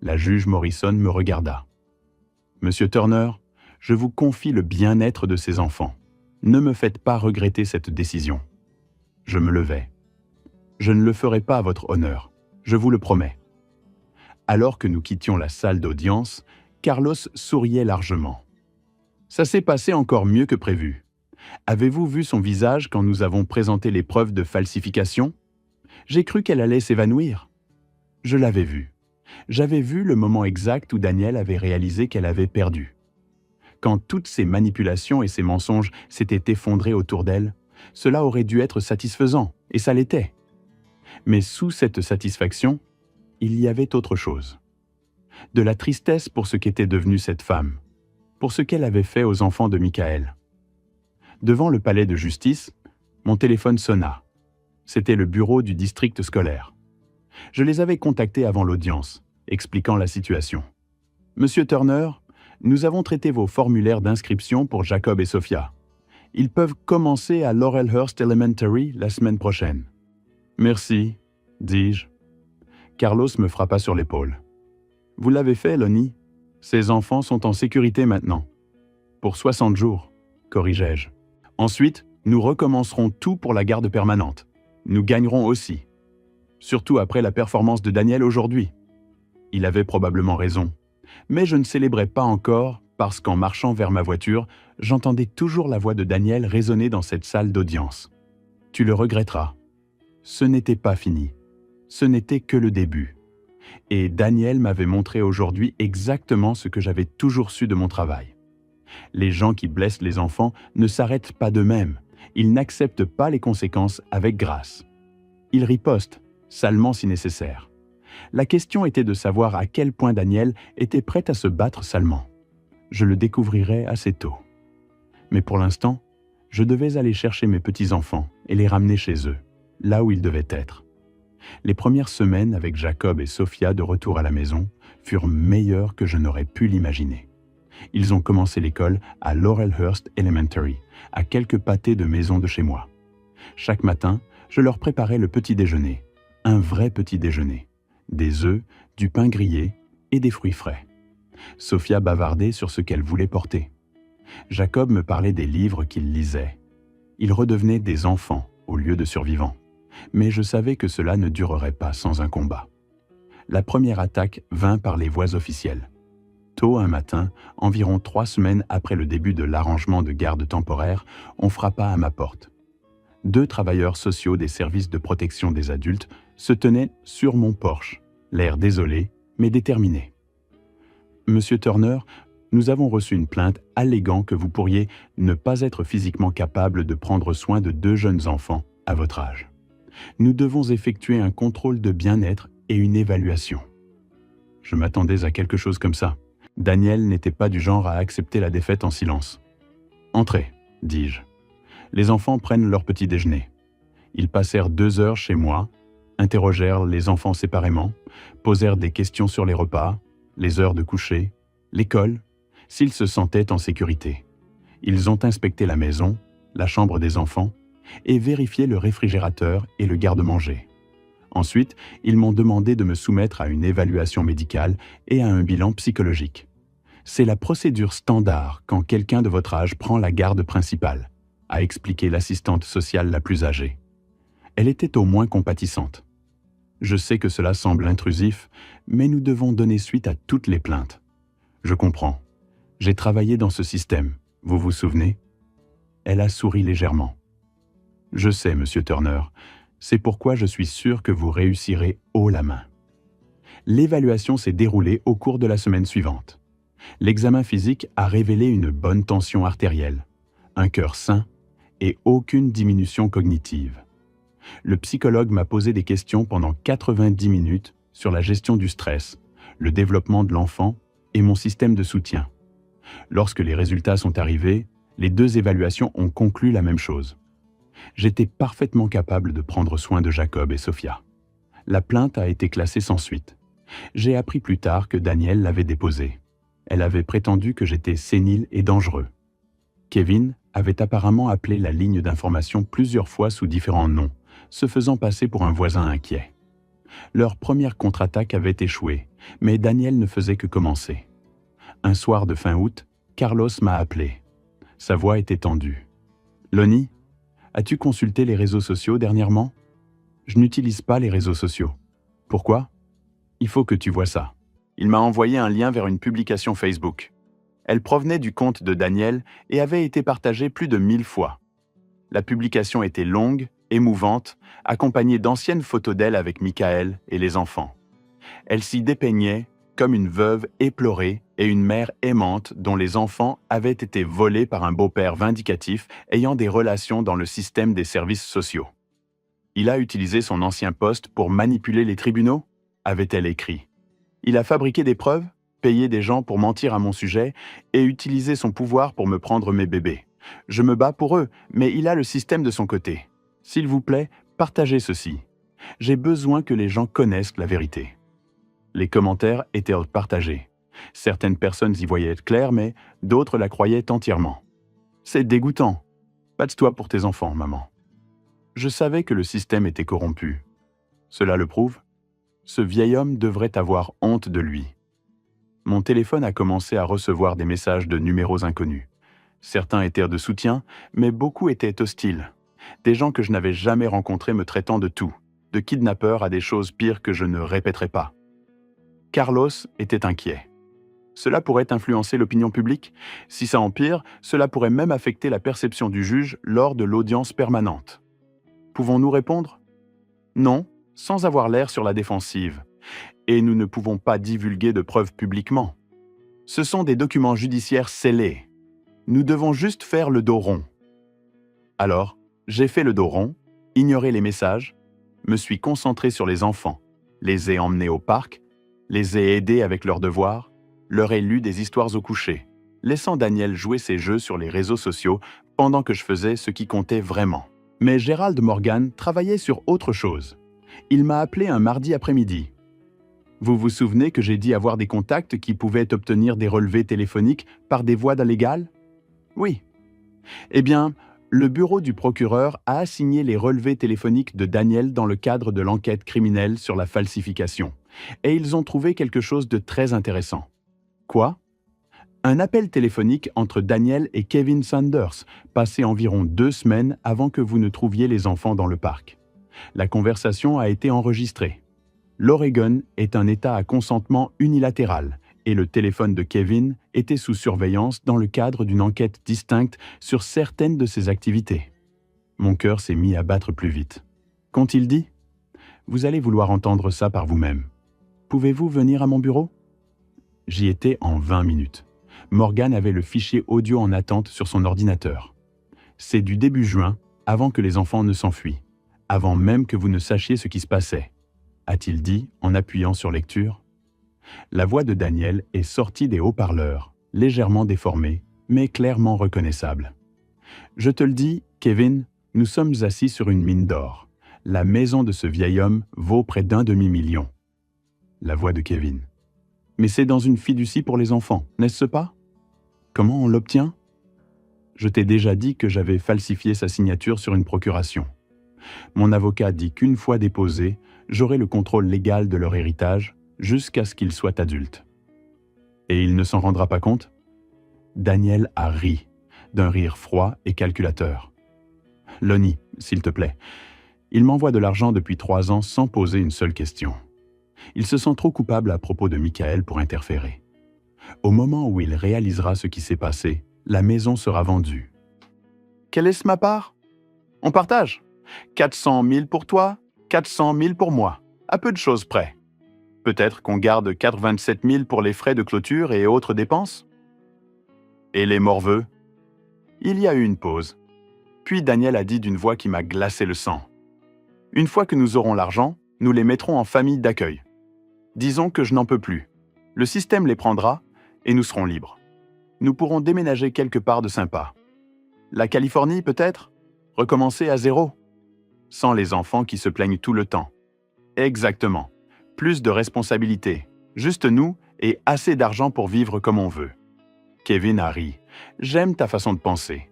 La juge Morrison me regarda. « Monsieur Turner, je vous confie le bien-être de ces enfants. Ne me faites pas regretter cette décision. » Je me levai. « Je ne le ferai pas à votre honneur, je vous le promets. » Alors que nous quittions la salle d'audience, Carlos souriait largement. « Ça s'est passé encore mieux que prévu. Avez-vous vu son visage quand nous avons présenté les preuves de falsification? J'ai cru qu'elle allait s'évanouir. Je l'avais vue. J'avais vu le moment exact où Daniel avait réalisé qu'elle avait perdu. Quand toutes ces manipulations et ces mensonges s'étaient effondrés autour d'elle, cela aurait dû être satisfaisant, et ça l'était. Mais sous cette satisfaction, il y avait autre chose. De la tristesse pour ce qu'était devenue cette femme, pour ce qu'elle avait fait aux enfants de Michael. Devant le palais de justice, mon téléphone sonna. C'était le bureau du district scolaire. Je les avais contactés avant l'audience, expliquant la situation. « Monsieur Turner, nous avons traité vos formulaires d'inscription pour Jacob et Sophia. Ils peuvent commencer à Laurelhurst Elementary la semaine prochaine. »« Merci, » dis-je. Carlos me frappa sur l'épaule. « Vous l'avez fait, Lonnie. Ces enfants sont en sécurité maintenant. Pour 60 jours, corrigeai-je. Ensuite, nous recommencerons tout pour la garde permanente. Nous gagnerons aussi. Surtout après la performance de Daniel aujourd'hui. » Il avait probablement raison. Mais je ne célébrais pas encore parce qu'en marchant vers ma voiture, j'entendais toujours la voix de Daniel résonner dans cette salle d'audience. « Tu le regretteras. Ce n'était pas fini. Ce n'était que le début. Et Daniel m'avait montré aujourd'hui exactement ce que j'avais toujours su de mon travail. Les gens qui blessent les enfants ne s'arrêtent pas d'eux-mêmes. Ils n'acceptent pas les conséquences avec grâce. Ils ripostent, salement si nécessaire. La question était de savoir à quel point Daniel était prêt à se battre salement. Je le découvrirais assez tôt. Mais pour l'instant, je devais aller chercher mes petits-enfants et les ramener chez eux, là où ils devaient être. Les premières semaines avec Jacob et Sophia de retour à la maison furent meilleures que je n'aurais pu l'imaginer. Ils ont commencé l'école à Laurelhurst Elementary, à quelques pâtés de maison de chez moi. Chaque matin, je leur préparais le petit déjeuner, un vrai petit déjeuner. Des œufs, du pain grillé et des fruits frais. Sophia bavardait sur ce qu'elle voulait porter. Jacob me parlait des livres qu'il lisait. Ils redevenaient des enfants au lieu de survivants. Mais je savais que cela ne durerait pas sans un combat. La première attaque vint par les voies officielles. Tôt un matin, environ 3 semaines après le début de l'arrangement de garde temporaire, on frappa à ma porte. 2 travailleurs sociaux des services de protection des adultes se tenaient sur mon porche, l'air désolé, mais déterminé. « Monsieur Turner, nous avons reçu une plainte alléguant que vous pourriez ne pas être physiquement capable de prendre soin de 2 jeunes enfants à votre âge. Nous devons effectuer un contrôle de bien-être et une évaluation. » Je m'attendais à quelque chose comme ça. Daniel n'était pas du genre à accepter la défaite en silence. « Entrez, dis-je. Les enfants prennent leur petit déjeuner. Ils passèrent 2 heures chez moi, interrogèrent les enfants séparément, posèrent des questions sur les repas, les heures de coucher, l'école, s'ils se sentaient en sécurité. Ils ont inspecté la maison, la chambre des enfants, et vérifié le réfrigérateur et le garde-manger. Ensuite, ils m'ont demandé de me soumettre à une évaluation médicale et à un bilan psychologique. C'est la procédure standard quand quelqu'un de votre âge prend la garde principale, a expliqué l'assistante sociale la plus âgée. Elle était au moins compatissante. Je sais que cela semble intrusif, mais nous devons donner suite à toutes les plaintes. Je comprends. J'ai travaillé dans ce système, vous vous souvenez? Elle a souri légèrement. Je sais, Monsieur Turner. C'est pourquoi je suis sûr que vous réussirez haut la main. L'évaluation s'est déroulée au cours de la semaine suivante. L'examen physique a révélé une bonne tension artérielle, un cœur sain et aucune diminution cognitive. Le psychologue m'a posé des questions pendant 90 minutes sur la gestion du stress, le développement de l'enfant et mon système de soutien. Lorsque les résultats sont arrivés, les 2 évaluations ont conclu la même chose. J'étais parfaitement capable de prendre soin de Jacob et Sophia. La plainte a été classée sans suite. J'ai appris plus tard que Daniel l'avait déposée. Elle avait prétendu que j'étais sénile et dangereux. Kevin avait apparemment appelé la ligne d'information plusieurs fois sous différents noms, se faisant passer pour un voisin inquiet. Leur première contre-attaque avait échoué, mais Daniel ne faisait que commencer. Un soir de fin août, Carlos m'a appelé. Sa voix était tendue. « Lonnie, as-tu consulté les réseaux sociaux dernièrement? Je n'utilise pas les réseaux sociaux. Pourquoi? Il faut que tu vois ça. » Il m'a envoyé un lien vers une publication Facebook. Elle provenait du compte de Daniel et avait été partagée plus de 1000 fois. La publication était longue, émouvante, accompagnée d'anciennes photos d'elle avec Michael et les enfants. Elle s'y dépeignait comme une veuve éplorée et une mère aimante dont les enfants avaient été volés par un beau-père vindicatif ayant des relations dans le système des services sociaux. « Il a utilisé son ancien poste pour manipuler les tribunaux ?» avait-elle écrit. « Il a fabriqué des preuves, payé des gens pour mentir à mon sujet et utilisé son pouvoir pour me prendre mes bébés. Je me bats pour eux, mais il a le système de son côté. S'il vous plaît, partagez ceci. J'ai besoin que les gens connaissent la vérité. » Les commentaires étaient partagés. Certaines personnes y voyaient clair, mais d'autres la croyaient entièrement. « C'est dégoûtant. Bats-toi pour tes enfants, maman. » Je savais que le système était corrompu. Cela le prouve. Ce vieil homme devrait avoir honte de lui. Mon téléphone a commencé à recevoir des messages de numéros inconnus. Certains étaient de soutien, mais beaucoup étaient hostiles. Des gens que je n'avais jamais rencontrés me traitant de tout, de kidnappeurs à des choses pires que je ne répéterai pas. Carlos était inquiet. Cela pourrait influencer l'opinion publique. Si ça empire, cela pourrait même affecter la perception du juge lors de l'audience permanente. Pouvons-nous répondre? Non, sans avoir l'air sur la défensive. Et nous ne pouvons pas divulguer de preuves publiquement. Ce sont des documents judiciaires scellés. Nous devons juste faire le dos rond. Alors, j'ai fait le dos rond, ignoré les messages, me suis concentré sur les enfants, les ai emmenés au parc, les ai aidés avec leurs devoirs, leur ai lu des histoires au coucher, laissant Daniel jouer ses jeux sur les réseaux sociaux pendant que je faisais ce qui comptait vraiment. Mais Gérald Morgan travaillait sur autre chose. Il m'a appelé un mardi après-midi. Vous vous souvenez que j'ai dit avoir des contacts qui pouvaient obtenir des relevés téléphoniques par des voies légales? Oui. Eh bien, le bureau du procureur a assigné les relevés téléphoniques de Daniel dans le cadre de l'enquête criminelle sur la falsification. Et ils ont trouvé quelque chose de très intéressant. Quoi? Un appel téléphonique entre Daniel et Kevin Sanders, passé environ 2 semaines avant que vous ne trouviez les enfants dans le parc. La conversation a été enregistrée. L'Oregon est un État à consentement unilatéral et le téléphone de Kevin était sous surveillance dans le cadre d'une enquête distincte sur certaines de ses activités. Mon cœur s'est mis à battre plus vite. Qu'ont-ils dit? Vous allez vouloir entendre ça par vous-même. Pouvez-vous venir à mon bureau? J'y étais en 20 minutes. Morgan avait le fichier audio en attente sur son ordinateur. C'est du début juin, avant que les enfants ne s'enfuient, avant même que vous ne sachiez ce qui se passait, a-t-il dit en appuyant sur lecture. La voix de Daniel est sortie des haut-parleurs, légèrement déformée, mais clairement reconnaissable. Je te le dis, Kevin, nous sommes assis sur une mine d'or. La maison de ce vieil homme vaut près d'1 demi-million. La voix de Kevin. Mais c'est dans une fiducie pour les enfants, n'est-ce pas? Comment on l'obtient? Je t'ai déjà dit que j'avais falsifié sa signature sur une procuration. Mon avocat dit qu'une fois déposé, j'aurai le contrôle légal de leur héritage jusqu'à ce qu'ils soient adultes. Et il ne s'en rendra pas compte? Daniel a ri, d'un rire froid et calculateur. Lonnie, s'il te plaît, il m'envoie de l'argent depuis 3 ans sans poser une seule question. Il se sent trop coupable à propos de Michael pour interférer. Au moment où il réalisera ce qui s'est passé, la maison sera vendue. Quelle est ma part? On partage. 400 000 pour toi, 400 000 pour moi. À peu de choses près. Peut-être qu'on garde 87 000 pour les frais de clôture et autres dépenses? Et les morveux? Il y a eu une pause. Puis Daniel a dit d'une voix qui m'a glacé le sang. Une fois que nous aurons l'argent, nous les mettrons en famille d'accueil. Disons que je n'en peux plus. Le système les prendra et nous serons libres. Nous pourrons déménager quelque part de sympa. La Californie peut-être? Recommencer à zéro? Sans les enfants qui se plaignent tout le temps. Exactement. Plus de responsabilités. Juste nous et assez d'argent pour vivre comme on veut. Kevin a ri. J'aime ta façon de penser.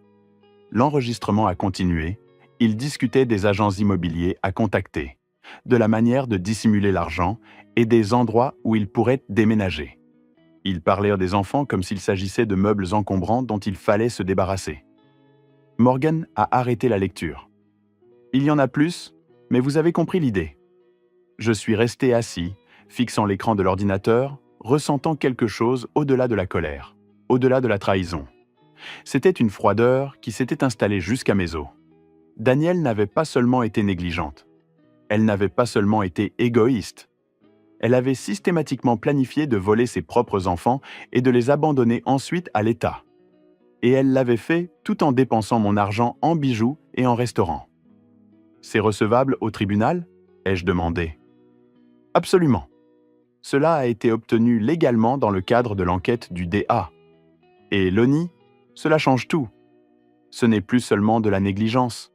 L'enregistrement a continué. Ils discutaient des agents immobiliers à contacter, de la manière de dissimuler l'argent et des endroits où ils pourraient déménager. Ils parlèrent des enfants comme s'il s'agissait de meubles encombrants dont il fallait se débarrasser. Morgan a arrêté la lecture. Il y en a plus, mais vous avez compris l'idée. Je suis resté assis, fixant l'écran de l'ordinateur, ressentant quelque chose au-delà de la colère, au-delà de la trahison. C'était une froideur qui s'était installée jusqu'à mes os. Daniel n'avait pas seulement été négligente. Elle n'avait pas seulement été égoïste. Elle avait systématiquement planifié de voler ses propres enfants et de les abandonner ensuite à l'État. Et elle l'avait fait tout en dépensant mon argent en bijoux et en restaurants. C'est recevable au tribunal? Ai-je demandé. Absolument. Cela a été obtenu légalement dans le cadre de l'enquête du DA. Et Lonnie, cela change tout. Ce n'est plus seulement de la négligence.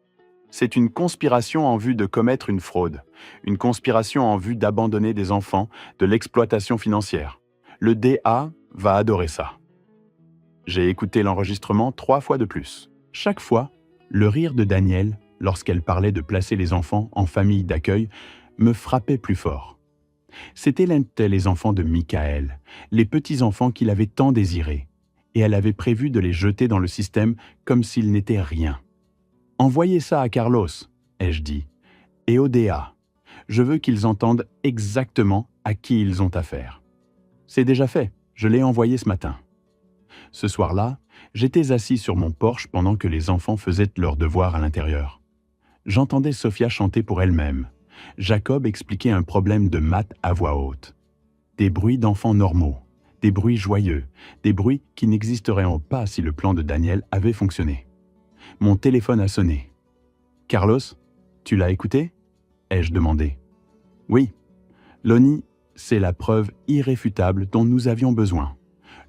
C'est une conspiration en vue de commettre une fraude, une conspiration en vue d'abandonner des enfants, de l'exploitation financière. Le DA va adorer ça. J'ai écouté l'enregistrement 3 fois de plus. Chaque fois, le rire de Daniel, lorsqu'elle parlait de placer les enfants en famille d'accueil, me frappait plus fort. C'étaient les enfants de Michael, les petits-enfants qu'il avait tant désirés, et elle avait prévu de les jeter dans le système comme s'ils n'étaient rien. Envoyez ça à Carlos, ai-je dit, et au DA. Je veux qu'ils entendent exactement à qui ils ont affaire. C'est déjà fait, je l'ai envoyé ce matin. Ce soir-là, j'étais assis sur mon porche pendant que les enfants faisaient leurs devoirs à l'intérieur. J'entendais Sophia chanter pour elle-même. Jacob expliquait un problème de maths à voix haute. Des bruits d'enfants normaux, des bruits joyeux, des bruits qui n'existeraient pas si le plan de Daniel avait fonctionné. Mon téléphone a sonné. « Carlos, tu l'as écouté ?» ai-je demandé. « Oui. Lonnie, c'est la preuve irréfutable dont nous avions besoin.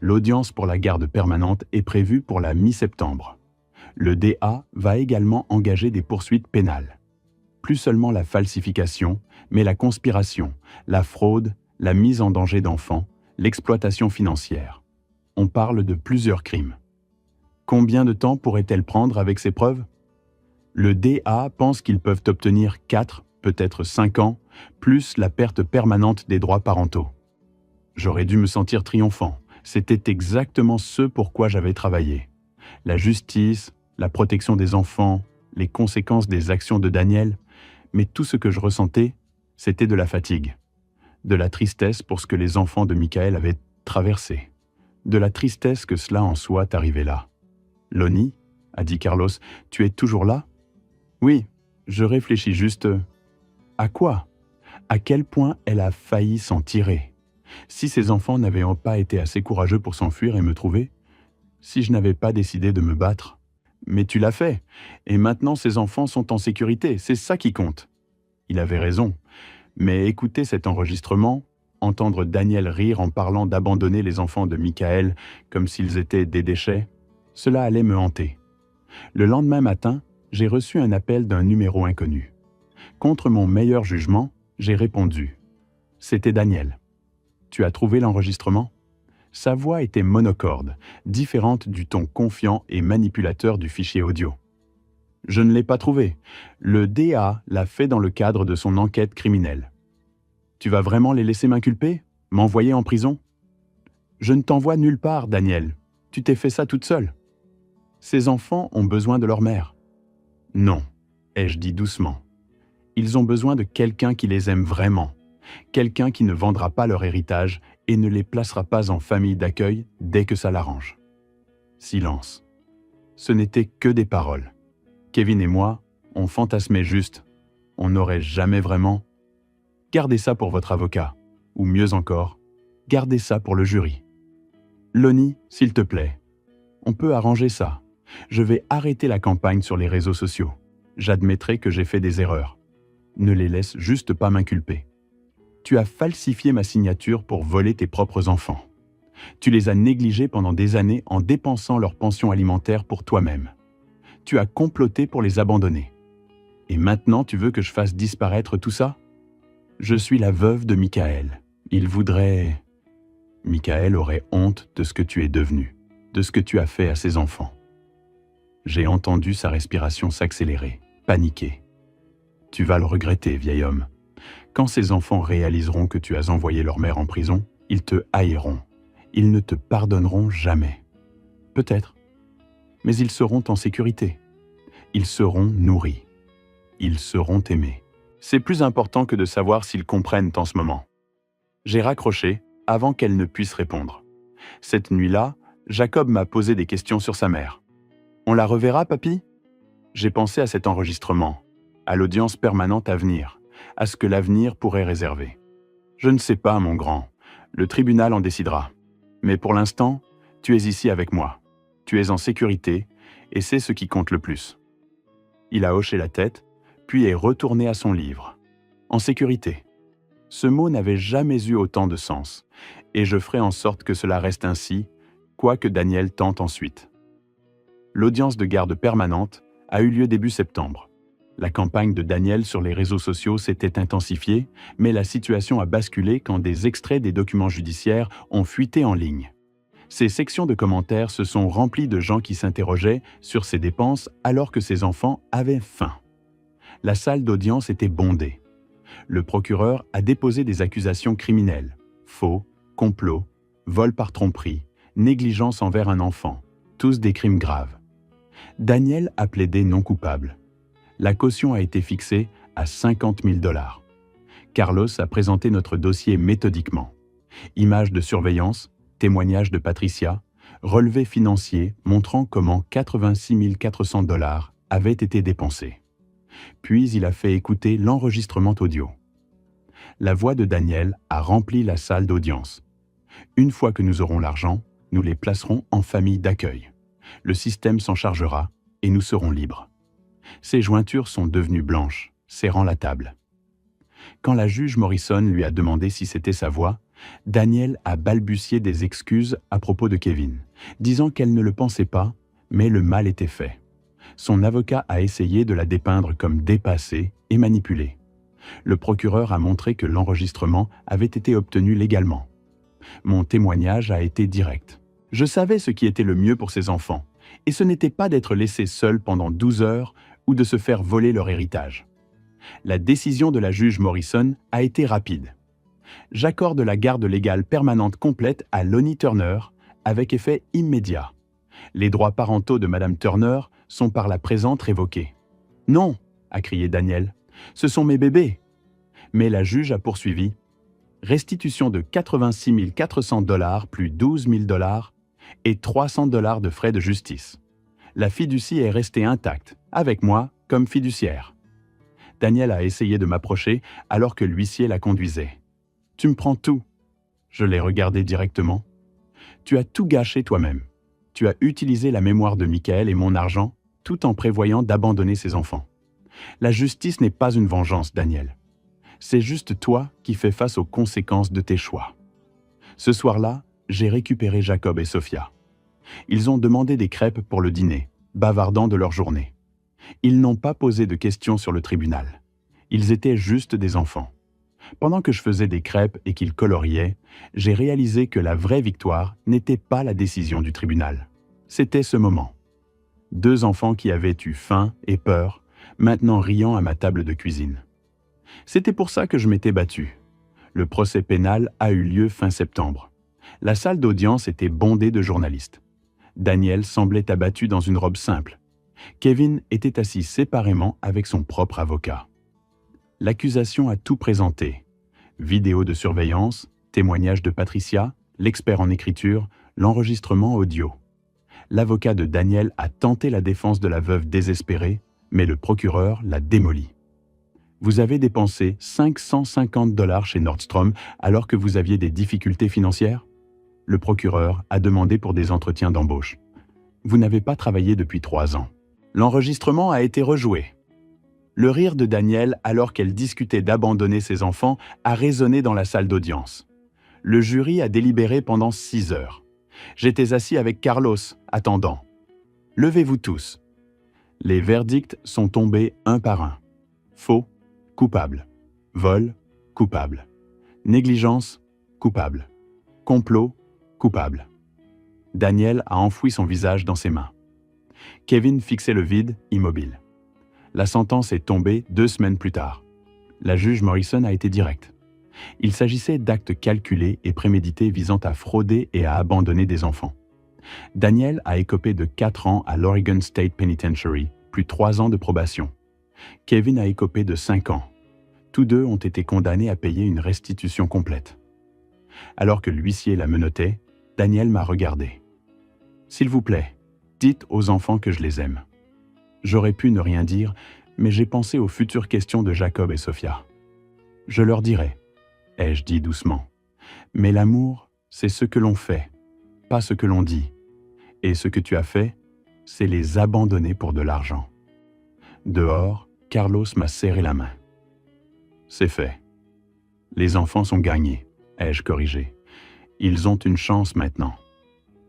L'audience pour la garde permanente est prévue pour la mi-septembre. Le DA va également engager des poursuites pénales. Plus seulement la falsification, mais la conspiration, la fraude, la mise en danger d'enfants, l'exploitation financière. On parle de plusieurs crimes. Combien de temps pourrait-elle prendre avec ces preuves? Le DA pense qu'ils peuvent obtenir 4, peut-être 5 ans, plus la perte permanente des droits parentaux. J'aurais dû me sentir triomphant. C'était exactement ce pourquoi j'avais travaillé. La justice, la protection des enfants, les conséquences des actions de Daniel, mais tout ce que je ressentais, c'était de la fatigue, de la tristesse pour ce que les enfants de Michael avaient traversé, de la tristesse que cela en soit arrivé là. « Lonnie, a dit Carlos, tu es toujours là? Oui, je réfléchis juste. À quoi? À quel point elle a failli s'en tirer? Si ces enfants n'avaient pas été assez courageux pour s'enfuir et me trouver? Si je n'avais pas décidé de me battre? Mais tu l'as fait. Et maintenant ces enfants sont en sécurité, c'est ça qui compte. Il avait raison. Mais écouter cet enregistrement, entendre Daniel rire en parlant d'abandonner les enfants de Michael comme s'ils étaient des déchets, cela allait me hanter. Le lendemain matin, j'ai reçu un appel d'un numéro inconnu. Contre mon meilleur jugement, j'ai répondu. C'était Daniel. Tu as trouvé l'enregistrement? Sa voix était monocorde, différente du ton confiant et manipulateur du fichier audio. Je ne l'ai pas trouvé. Le DA l'a fait dans le cadre de son enquête criminelle. Tu vas vraiment les laisser m'inculper? M'envoyer en prison? Je ne t'envoie nulle part, Daniel. Tu t'es fait ça toute seule. Ces enfants ont besoin de leur mère. Non, ai-je dit doucement. Ils ont besoin de quelqu'un qui les aime vraiment, quelqu'un qui ne vendra pas leur héritage et ne les placera pas en famille d'accueil dès que ça l'arrange. Silence. Ce n'était que des paroles. Kevin et moi, on fantasmait juste. On n'aurait jamais vraiment. Gardez ça pour votre avocat. Ou mieux encore, gardez ça pour le jury. Lonnie, s'il te plaît. On peut arranger ça. Je vais arrêter la campagne sur les réseaux sociaux. J'admettrai que j'ai fait des erreurs. Ne les laisse juste pas m'inculper. Tu as falsifié ma signature pour voler tes propres enfants. Tu les as négligés pendant des années en dépensant leur pension alimentaire pour toi-même. Tu as comploté pour les abandonner. Et maintenant tu veux que je fasse disparaître tout ça? Je suis la veuve de Michael. Il voudrait... Michael aurait honte de ce que tu es devenu, de ce que tu as fait à ses enfants. J'ai entendu sa respiration s'accélérer, paniquer. Tu vas le regretter, vieil homme. Quand ces enfants réaliseront que tu as envoyé leur mère en prison, ils te haïront. Ils ne te pardonneront jamais. Peut-être. Mais ils seront en sécurité. Ils seront nourris. Ils seront aimés. C'est plus important que de savoir s'ils comprennent en ce moment. J'ai raccroché avant qu'elle ne puisse répondre. Cette nuit-là, Jacob m'a posé des questions sur sa mère. « On la reverra, papy ?» J'ai pensé à cet enregistrement, à l'audience permanente à venir, à ce que l'avenir pourrait réserver. Je ne sais pas, mon grand. Le tribunal en décidera. Mais pour l'instant, tu es ici avec moi. Tu es en sécurité, et c'est ce qui compte le plus. Il a hoché la tête, puis est retourné à son livre. En sécurité. Ce mot n'avait jamais eu autant de sens, et je ferai en sorte que cela reste ainsi, quoi que Daniel tente ensuite. L'audience de garde permanente a eu lieu début septembre. La campagne de Daniel sur les réseaux sociaux s'était intensifiée, mais la situation a basculé quand des extraits des documents judiciaires ont fuité en ligne. Ces sections de commentaires se sont remplies de gens qui s'interrogeaient sur ses dépenses alors que ses enfants avaient faim. La salle d'audience était bondée. Le procureur a déposé des accusations criminelles, faux, complot, vol par tromperie, négligence envers un enfant, tous des crimes graves. Daniel a plaidé non coupable. La caution a été fixée à 50 000 $. Carlos a présenté notre dossier méthodiquement. Images de surveillance, témoignages de Patricia, relevés financiers montrant comment 86 400 $ avaient été dépensés. Puis il a fait écouter l'enregistrement audio. La voix de Daniel a rempli la salle d'audience. Une fois que nous aurons l'argent, nous les placerons en famille d'accueil. Le système s'en chargera et nous serons libres. Ses jointures sont devenues blanches, serrant la table. Quand la juge Morrison lui a demandé si c'était sa voix, Daniel a balbutié des excuses à propos de Kevin, disant qu'elle ne le pensait pas, mais le mal était fait. Son avocat a essayé de la dépeindre comme dépassée et manipulée. Le procureur a montré que l'enregistrement avait été obtenu légalement. Mon témoignage a été direct. Je savais ce qui était le mieux pour ses enfants, et ce n'était pas d'être laissé seul pendant 12 heures ou de se faire voler leur héritage. La décision de la juge Morrison a été rapide. J'accorde la garde légale permanente complète à Lonnie Turner avec effet immédiat. Les droits parentaux de Madame Turner sont par la présente révoqués. « Non !» a crié Daniel. « Ce sont mes bébés !» Mais la juge a poursuivi. Restitution de 86 400 $ plus 12 000 $ et 300 $ de frais de justice. La fiducie est restée intacte, avec moi comme fiduciaire. Daniel a essayé de m'approcher alors que l'huissier la conduisait. « Tu me prends tout !» Je l'ai regardé directement. « Tu as tout gâché toi-même. Tu as utilisé la mémoire de Michael et mon argent tout en prévoyant d'abandonner ses enfants. La justice n'est pas une vengeance, Daniel. C'est juste toi qui fais face aux conséquences de tes choix. » Ce soir-là, j'ai récupéré Jacob et Sophia. Ils ont demandé des crêpes pour le dîner, bavardant de leur journée. Ils n'ont pas posé de questions sur le tribunal. Ils étaient juste des enfants. Pendant que je faisais des crêpes et qu'ils coloriaient, j'ai réalisé que la vraie victoire n'était pas la décision du tribunal. C'était ce moment. 2 enfants qui avaient eu faim et peur, maintenant riant à ma table de cuisine. C'était pour ça que je m'étais battu. Le procès pénal a eu lieu fin septembre. La salle d'audience était bondée de journalistes. Daniel semblait abattu dans une robe simple. Kevin était assis séparément avec son propre avocat. L'accusation a tout présenté. Vidéo de surveillance, témoignage de Patricia, l'expert en écriture, l'enregistrement audio. L'avocat de Daniel a tenté la défense de la veuve désespérée, mais le procureur l'a démoli. Vous avez dépensé 550 $ chez Nordstrom alors que vous aviez des difficultés financières? Le procureur a demandé pour des entretiens d'embauche. Vous n'avez pas travaillé depuis 3 ans. L'enregistrement a été rejoué. Le rire de Daniel alors qu'elle discutait d'abandonner ses enfants a résonné dans la salle d'audience. Le jury a délibéré pendant 6 heures. J'étais assis avec Carlos, attendant. Levez-vous tous. Les verdicts sont tombés un par un. Faux, coupable. Vol, coupable. Négligence, coupable. Complot, coupable. Daniel a enfoui son visage dans ses mains. Kevin fixait le vide, immobile. La sentence est tombée 2 semaines plus tard. La juge Morrison a été directe. Il s'agissait d'actes calculés et prémédités visant à frauder et à abandonner des enfants. Daniel a écopé de 4 ans à l'Oregon State Penitentiary, plus 3 ans de probation. Kevin a écopé de 5 ans. Tous 2 ont été condamnés à payer une restitution complète. Alors que l'huissier la menottait, Daniel m'a regardé. « S'il vous plaît, dites aux enfants que je les aime. » J'aurais pu ne rien dire, mais j'ai pensé aux futures questions de Jacob et Sophia. « Je leur dirai, » ai-je dit doucement. « Mais l'amour, c'est ce que l'on fait, pas ce que l'on dit. Et ce que tu as fait, c'est les abandonner pour de l'argent. » Dehors, Carlos m'a serré la main. « C'est fait. Les enfants sont gagnés, » ai-je corrigé. « Ils ont une chance maintenant. »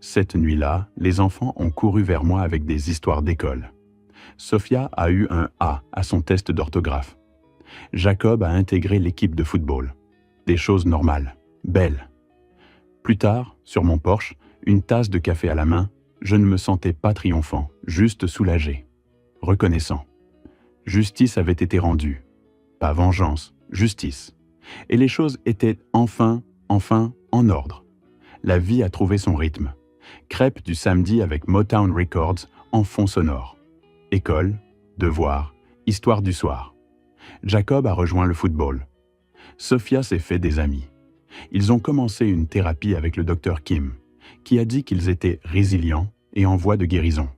Cette nuit-là, les enfants ont couru vers moi avec des histoires d'école. Sophia a eu un A à son test d'orthographe. Jacob a intégré l'équipe de football. Des choses normales, belles. Plus tard, sur mon porche, une tasse de café à la main, je ne me sentais pas triomphant, juste soulagé, reconnaissant. Justice avait été rendue. Pas vengeance, justice. Et les choses étaient enfin en ordre. La vie a trouvé son rythme. Crêpes du samedi avec Motown Records en fond sonore. École, devoirs, histoire du soir. Jacob a rejoint le football. Sophia s'est fait des amis. Ils ont commencé une thérapie avec le docteur Kim, qui a dit qu'ils étaient résilients et en voie de guérison.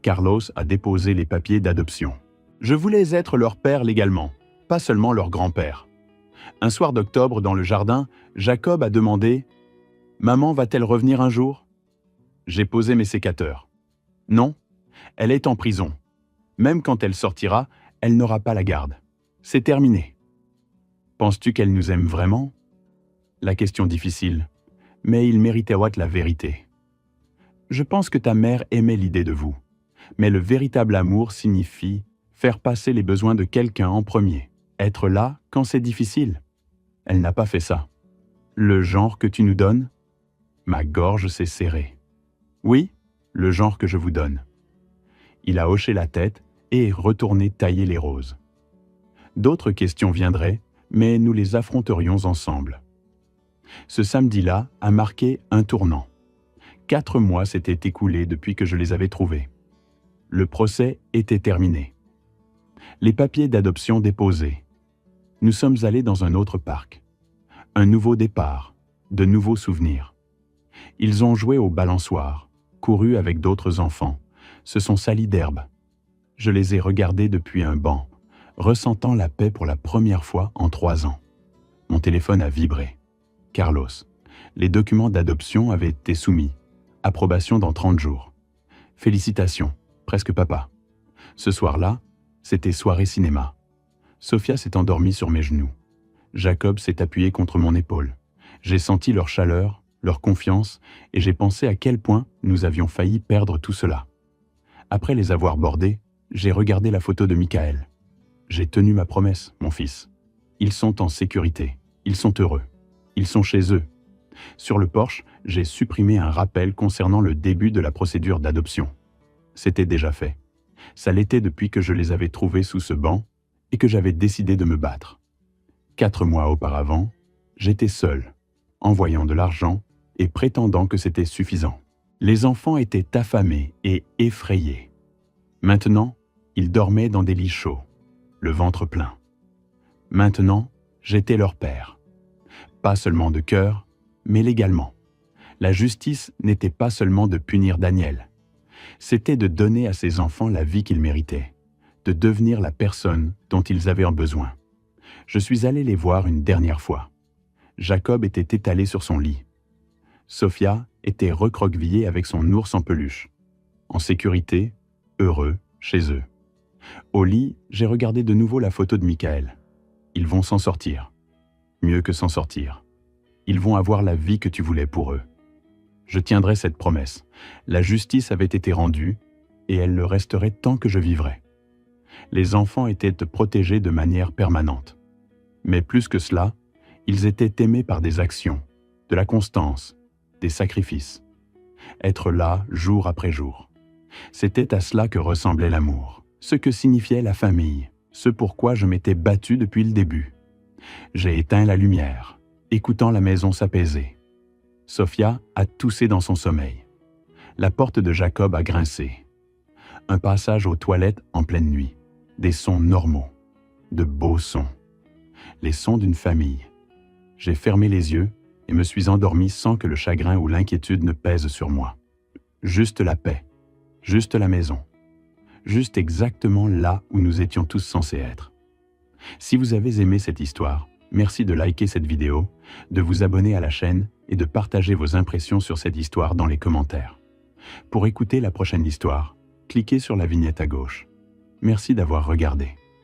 Carlos a déposé les papiers d'adoption. Je voulais être leur père légalement, pas seulement leur grand-père. Un soir d'octobre, dans le jardin, Jacob a demandé « Maman va-t-elle revenir un jour ?» J'ai posé mes sécateurs. Non, elle est en prison. Même quand elle sortira, elle n'aura pas la garde. C'est terminé. Penses-tu qu'elle nous aime vraiment? La question difficile, mais il méritait la vérité. Je pense que ta mère aimait l'idée de vous, mais le véritable amour signifie faire passer les besoins de quelqu'un en premier, être là quand c'est difficile. Elle n'a pas fait ça. Le genre que tu nous donnes? Ma gorge s'est serrée. Oui, le genre que je vous donne. Il a hoché la tête et est retourné tailler les roses. D'autres questions viendraient, mais nous les affronterions ensemble. Ce samedi-là a marqué un tournant. 4 mois s'étaient écoulés depuis que je les avais trouvés. Le procès était terminé. Les papiers d'adoption déposés. Nous sommes allés dans un autre parc. Un nouveau départ, de nouveaux souvenirs. Ils ont joué au balançoire, couru avec d'autres enfants, se sont salis d'herbe. Je les ai regardés depuis un banc, ressentant la paix pour la première fois en 3 ans. Mon téléphone a vibré. Carlos. Les documents d'adoption avaient été soumis. Approbation dans 30 jours. Félicitations, presque papa. Ce soir-là, c'était soirée cinéma. Sophia s'est endormie sur mes genoux. Jacob s'est appuyé contre mon épaule. J'ai senti leur chaleur, leur confiance, et j'ai pensé à quel point nous avions failli perdre tout cela. Après les avoir bordés, j'ai regardé la photo de Michael. J'ai tenu ma promesse, mon fils. Ils sont en sécurité. Ils sont heureux. Ils sont chez eux. Sur le porche, j'ai supprimé un rappel concernant le début de la procédure d'adoption. C'était déjà fait. Ça l'était depuis que je les avais trouvés sous ce banc et que j'avais décidé de me battre. 4 mois auparavant, j'étais seul, envoyant de l'argent et prétendant que c'était suffisant. Les enfants étaient affamés et effrayés. Maintenant, ils dormaient dans des lits chauds, le ventre plein. Maintenant, j'étais leur père. Pas seulement de cœur, mais légalement. La justice n'était pas seulement de punir Daniel. C'était de donner à ces enfants la vie qu'ils méritaient, de devenir la personne dont ils avaient besoin. Je suis allé les voir une dernière fois. Jacob était étalé sur son lit. Sophia était recroquevillée avec son ours en peluche. En sécurité, heureux, chez eux. Au lit, j'ai regardé de nouveau la photo de Michael. Ils vont s'en sortir. Mieux que s'en sortir. Ils vont avoir la vie que tu voulais pour eux. Je tiendrai cette promesse. La justice avait été rendue et elle le resterait tant que je vivrais. Les enfants étaient protégés de manière permanente. Mais plus que cela, ils étaient aimés par des actions, de la constance, des sacrifices. Être là jour après jour. C'était à cela que ressemblait l'amour, ce que signifiait la famille, ce pourquoi je m'étais battu depuis le début. J'ai éteint la lumière, écoutant la maison s'apaiser. Sophia a toussé dans son sommeil. La porte de Jacob a grincé. Un passage aux toilettes en pleine nuit. Des sons normaux, de beaux sons. Les sons d'une famille. J'ai fermé les yeux et me suis endormi sans que le chagrin ou l'inquiétude ne pèsent sur moi. Juste la paix, juste la maison, juste exactement là où nous étions tous censés être. Si vous avez aimé cette histoire, merci de liker cette vidéo, de vous abonner à la chaîne et de partager vos impressions sur cette histoire dans les commentaires. Pour écouter la prochaine histoire, cliquez sur la vignette à gauche. Merci d'avoir regardé.